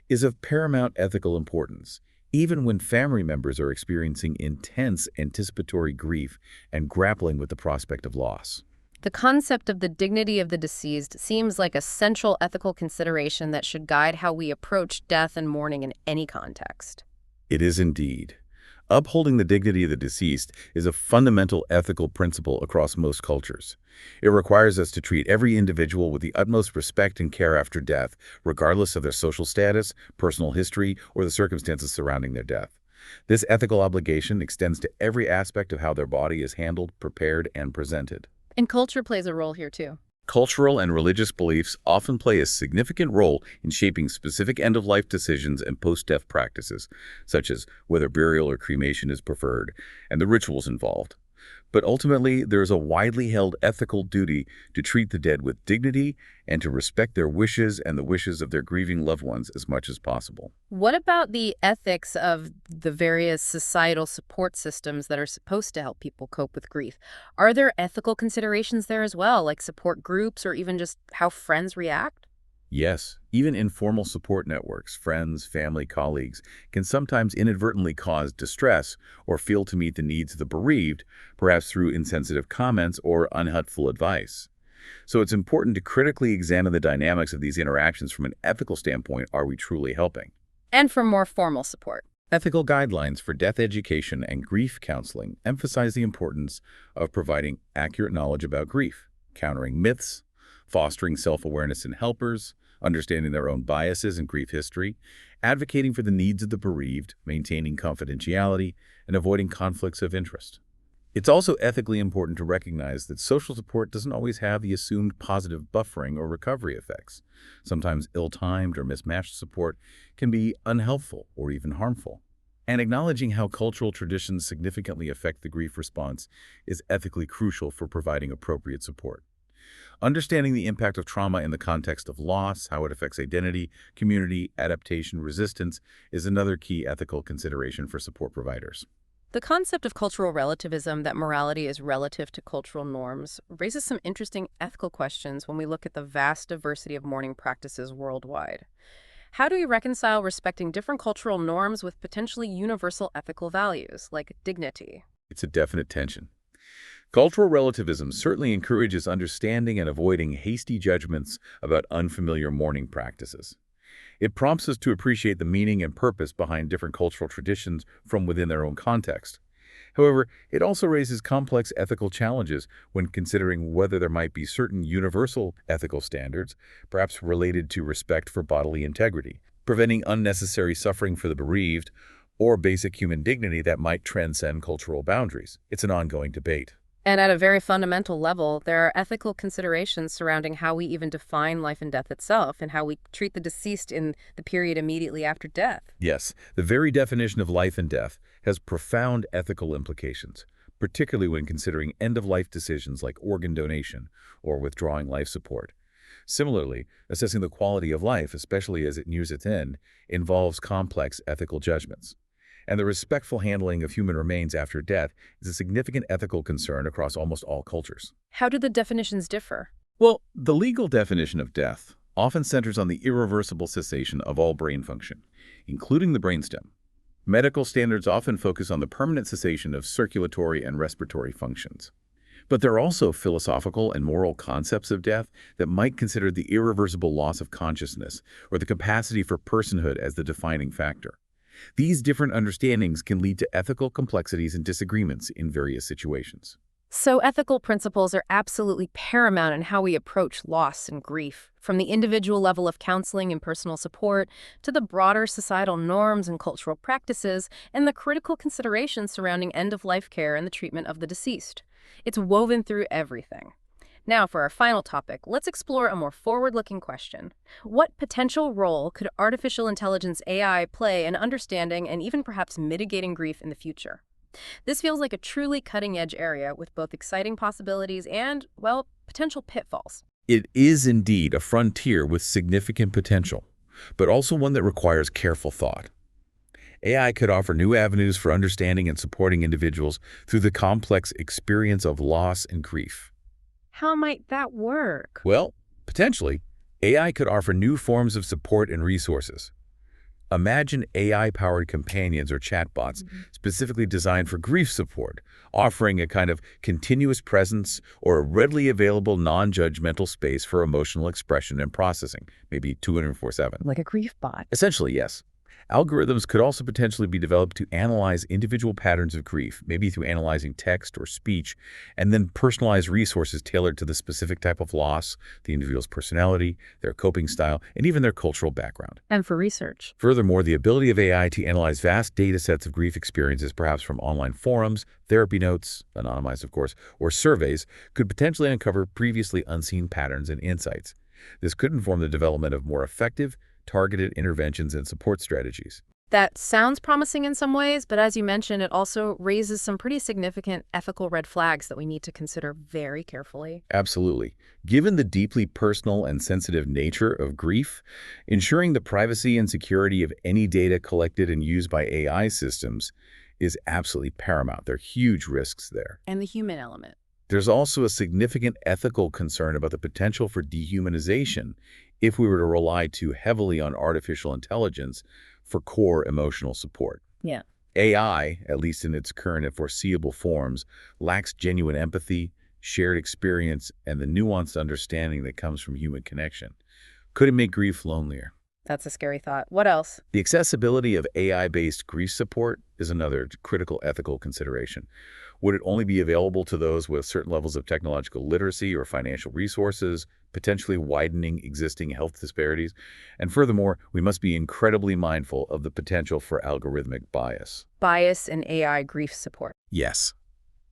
is of paramount ethical importance, even when family members are experiencing intense anticipatory grief and grappling with the prospect of loss. The concept of the dignity of the deceased seems like a central ethical consideration that should guide how we approach death and mourning in any context. It is indeed. Upholding the dignity of the deceased is a fundamental ethical principle across most cultures. It requires us to treat every individual with the utmost respect and care after death, regardless of their social status, personal history, or the circumstances surrounding their death. This ethical obligation extends to every aspect of how their body is handled, prepared, and presented. And culture plays a role here too. Cultural and religious beliefs often play a significant role in shaping specific end-of-life decisions and post-death practices, such as whether burial or cremation is preferred, and the rituals involved. But ultimately, there is a widely held ethical duty to treat the dead with dignity and to respect their wishes and the wishes of their grieving loved ones as much as possible. What about the ethics of the various societal support systems that are supposed to help people cope with grief? Are there ethical considerations there as well, like support groups or even just how friends react? Yes, even informal support networks, friends, family, colleagues, can sometimes inadvertently cause distress or fail to meet the needs of the bereaved, perhaps through insensitive comments or unhelpful advice. So it's important to critically examine the dynamics of these interactions from an ethical standpoint. Are we truly helping? And for more formal support. Ethical guidelines for death education and grief counseling emphasize the importance of providing accurate knowledge about grief, countering myths, fostering self-awareness in helpers, understanding their own biases and grief history, advocating for the needs of the bereaved, maintaining confidentiality, and avoiding conflicts of interest. It's also ethically important to recognize that social support doesn't always have the assumed positive buffering or recovery effects. Sometimes ill-timed or mismatched support can be unhelpful or even harmful. And acknowledging how cultural traditions significantly affect the grief response is ethically crucial for providing appropriate support. Understanding the impact of trauma in the context of loss, how it affects identity, community, adaptation, resistance, is another key ethical consideration for support providers. The concept of cultural relativism, that morality is relative to cultural norms, raises some interesting ethical questions when we look at the vast diversity of mourning practices worldwide. How do we reconcile respecting different cultural norms with potentially universal ethical values, like dignity? It's a definite tension. Cultural relativism certainly encourages understanding and avoiding hasty judgments about unfamiliar mourning practices. It prompts us to appreciate the meaning and purpose behind different cultural traditions from within their own context. However, it also raises complex ethical challenges when considering whether there might be certain universal ethical standards, perhaps related to respect for bodily integrity, preventing unnecessary suffering for the bereaved, or basic human dignity that might transcend cultural boundaries. It's an ongoing debate. And at a very fundamental level, there are ethical considerations surrounding how we even define life and death itself and how we treat the deceased in the period immediately after death. Yes, the very definition of life and death has profound ethical implications, particularly when considering end-of-life decisions like organ donation or withdrawing life support. Similarly, assessing the quality of life, especially as it nears its end, involves complex ethical judgments. And the respectful handling of human remains after death is a significant ethical concern across almost all cultures. How do the definitions differ? Well, the legal definition of death often centers on the irreversible cessation of all brain function, including the brainstem. Medical standards often focus on the permanent cessation of circulatory and respiratory functions. But there are also philosophical and moral concepts of death that might consider the irreversible loss of consciousness or the capacity for personhood as the defining factor. These different understandings can lead to ethical complexities and disagreements in various situations. So ethical principles are absolutely paramount in how we approach loss and grief, from the individual level of counseling and personal support to the broader societal norms and cultural practices and the critical considerations surrounding end-of-life care and the treatment of the deceased. It's woven through everything. Now, for our final topic, let's explore a more forward-looking question. What potential role could artificial intelligence AI play in understanding and even perhaps mitigating grief in the future? This feels like a truly cutting-edge area with both exciting possibilities and, well, potential pitfalls. It is indeed a frontier with significant potential, but also one that requires careful thought. AI could offer new avenues for understanding and supporting individuals through the complex experience of loss and grief. How might that work? Well, potentially, AI could offer new forms of support and resources. Imagine AI-powered companions or chatbots specifically designed for grief support, offering a kind of continuous presence or a readily available non-judgmental space for emotional expression and processing, maybe 24/7. Like a grief bot. Essentially, yes. Algorithms could also potentially be developed to analyze individual patterns of grief, maybe through analyzing text or speech, and then personalize resources tailored to the specific type of loss, the individual's personality, their coping style, and even their cultural background. And for research. Furthermore, the ability of AI to analyze vast data sets of grief experiences, perhaps from online forums, therapy notes, anonymized of course, or surveys, could potentially uncover previously unseen patterns and insights. This could inform the development of more effective, targeted interventions and support strategies. That sounds promising in some ways, but as you mentioned, it also raises some pretty significant ethical red flags that we need to consider very carefully. Absolutely. Given the deeply personal and sensitive nature of grief, ensuring the privacy and security of any data collected and used by AI systems is absolutely paramount. There are huge risks there. And the human element. There's also a significant ethical concern about the potential for dehumanization if we were to rely too heavily on artificial intelligence for core emotional support. Yeah. AI, at least in its current and foreseeable forms, lacks genuine empathy, shared experience, and the nuanced understanding that comes from human connection. Could it make grief lonelier? That's a scary thought. What else? The accessibility of AI-based grief support is another critical ethical consideration. Would it only be available to those with certain levels of technological literacy or financial resources, potentially widening existing health disparities? And furthermore, we must be incredibly mindful of the potential for algorithmic bias. Bias in AI grief support. Yes.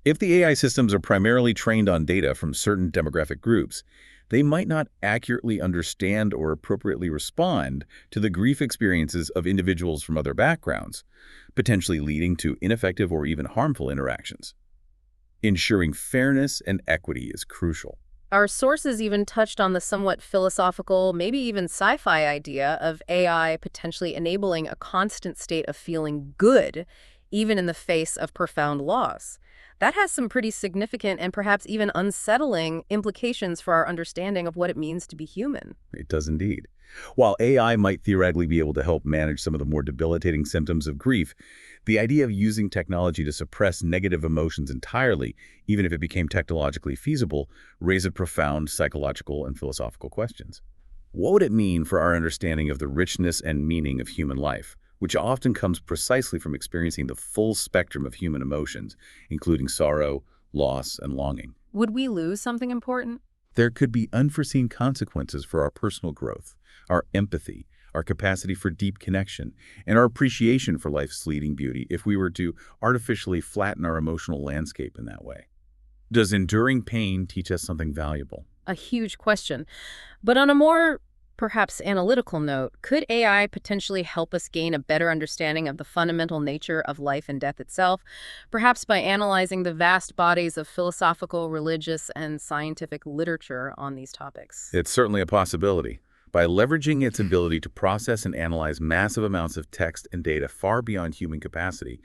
If the AI systems are primarily trained on data from certain demographic groups, they might not accurately understand or appropriately respond to the grief experiences of individuals from other backgrounds, potentially leading to ineffective or even harmful interactions. Ensuring fairness and equity is crucial. Our sources even touched on the somewhat philosophical, maybe even sci-fi idea of AI potentially enabling a constant state of feeling good, even in the face of profound loss. That has some pretty significant and perhaps even unsettling implications for our understanding of what it means to be human. It does indeed. While AI might theoretically be able to help manage some of the more debilitating symptoms of grief, the idea of using technology to suppress negative emotions entirely, even if it became technologically feasible, raises profound psychological and philosophical questions. What would it mean for our understanding of the richness and meaning of human life, which often comes precisely from experiencing the full spectrum of human emotions, including sorrow, loss, and longing? Would we lose something important? There could be unforeseen consequences for our personal growth, our empathy, our capacity for deep connection, and our appreciation for life's fleeting beauty if we were to artificially flatten our emotional landscape in that way. Does enduring pain teach us something valuable? A huge question. But on a more perhaps analytical note, could AI potentially help us gain a better understanding of the fundamental nature of life and death itself, perhaps by analyzing the vast bodies of philosophical, religious, and scientific literature on these topics? It's certainly a possibility. By leveraging its ability to process and analyze massive amounts of text and data far beyond human capacity,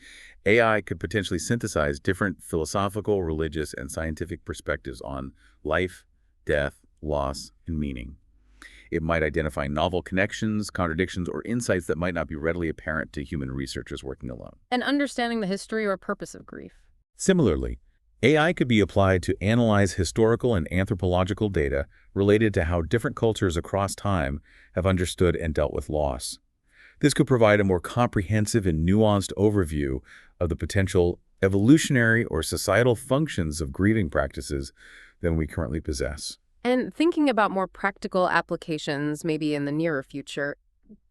AI could potentially synthesize different philosophical, religious, and scientific perspectives on life, death, loss, and meaning. It might identify novel connections, contradictions, or insights that might not be readily apparent to human researchers working alone. And understanding the history or purpose of grief. Similarly, AI could be applied to analyze historical and anthropological data related to how different cultures across time have understood and dealt with loss. This could provide a more comprehensive and nuanced overview of the potential evolutionary or societal functions of grieving practices than we currently possess. And thinking about more practical applications, maybe in the nearer future,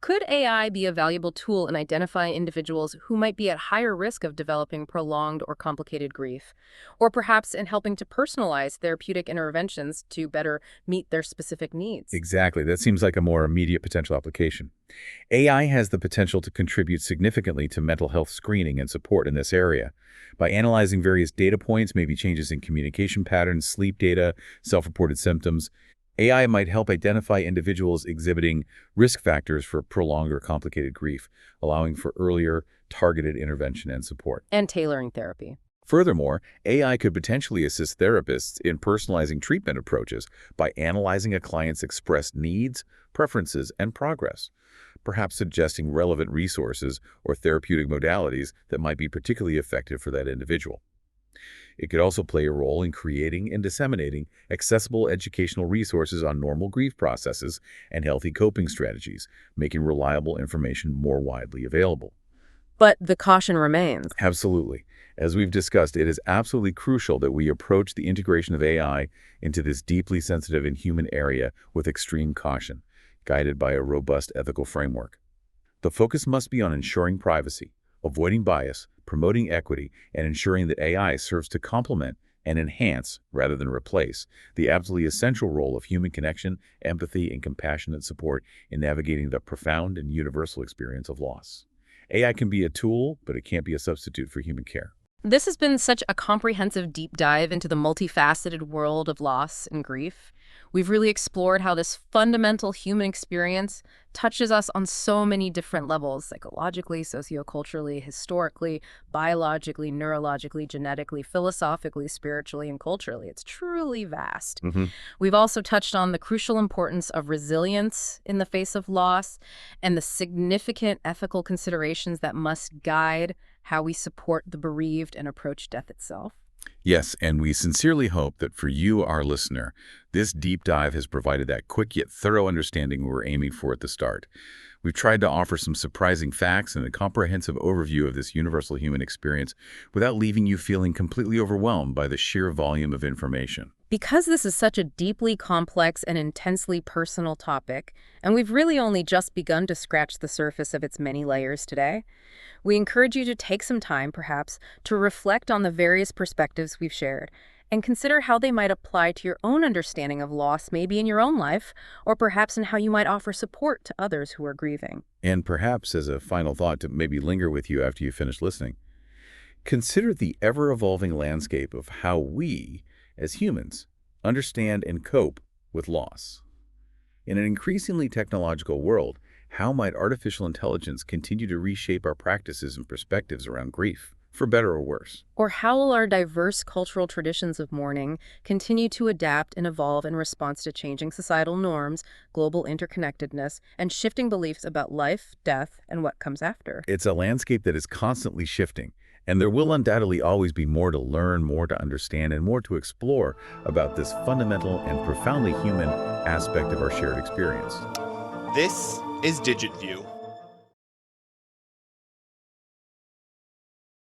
could AI be a valuable tool in identifying individuals who might be at higher risk of developing prolonged or complicated grief? Or perhaps in helping to personalize therapeutic interventions to better meet their specific needs? Exactly. That seems like a more immediate potential application. AI has the potential to contribute significantly to mental health screening and support in this area. By analyzing various data points, maybe changes in communication patterns, sleep data, self-reported symptoms, AI might help identify individuals exhibiting risk factors for prolonged or complicated grief, allowing for earlier, targeted intervention and support. And tailoring therapy. Furthermore, AI could potentially assist therapists in personalizing treatment approaches by analyzing a client's expressed needs, preferences, and progress, perhaps suggesting relevant resources or therapeutic modalities that might be particularly effective for that individual. It could also play a role in creating and disseminating accessible educational resources on normal grief processes and healthy coping strategies, making reliable information more widely available. But the caution remains. Absolutely. As we've discussed, it is absolutely crucial that we approach the integration of AI into this deeply sensitive and human area with extreme caution, guided by a robust ethical framework. The focus must be on ensuring privacy, avoiding bias, promoting equity, and ensuring that AI serves to complement and enhance, rather than replace, the absolutely essential role of human connection, empathy, and compassionate support in navigating the profound and universal experience of loss. AI can be a tool, but it can't be a substitute for human care. This has been such a comprehensive deep dive into the multifaceted world of loss and grief. We've really explored how this fundamental human experience touches us on so many different levels, psychologically, socioculturally, historically, biologically, neurologically, genetically, philosophically, spiritually, and culturally. It's truly vast. We've also touched on the crucial importance of resilience in the face of loss and the significant ethical considerations that must guide how we support the bereaved and approach death itself. Yes, and we sincerely hope that for you, our listener, this deep dive has provided that quick yet thorough understanding we were aiming for at the start. We've tried to offer some surprising facts and a comprehensive overview of this universal human experience without leaving you feeling completely overwhelmed by the sheer volume of information. Because this is such a deeply complex and intensely personal topic, and we've really only just begun to scratch the surface of its many layers today, we encourage you to take some time, perhaps, to reflect on the various perspectives we've shared and consider how they might apply to your own understanding of loss, maybe in your own life, or perhaps in how you might offer support to others who are grieving. And perhaps as a final thought to maybe linger with you after you finish listening, consider the ever-evolving landscape of how we, as humans, understand and cope with loss. In an increasingly technological world, how might artificial intelligence continue to reshape our practices and perspectives around grief, for better or worse? Or how will our diverse cultural traditions of mourning continue to adapt and evolve in response to changing societal norms, global interconnectedness, and shifting beliefs about life, death, and what comes after? It's a landscape that is constantly shifting, and there will undoubtedly always be more to learn, more to understand, and more to explore about this fundamental and profoundly human aspect of our shared experience. This is DigitView.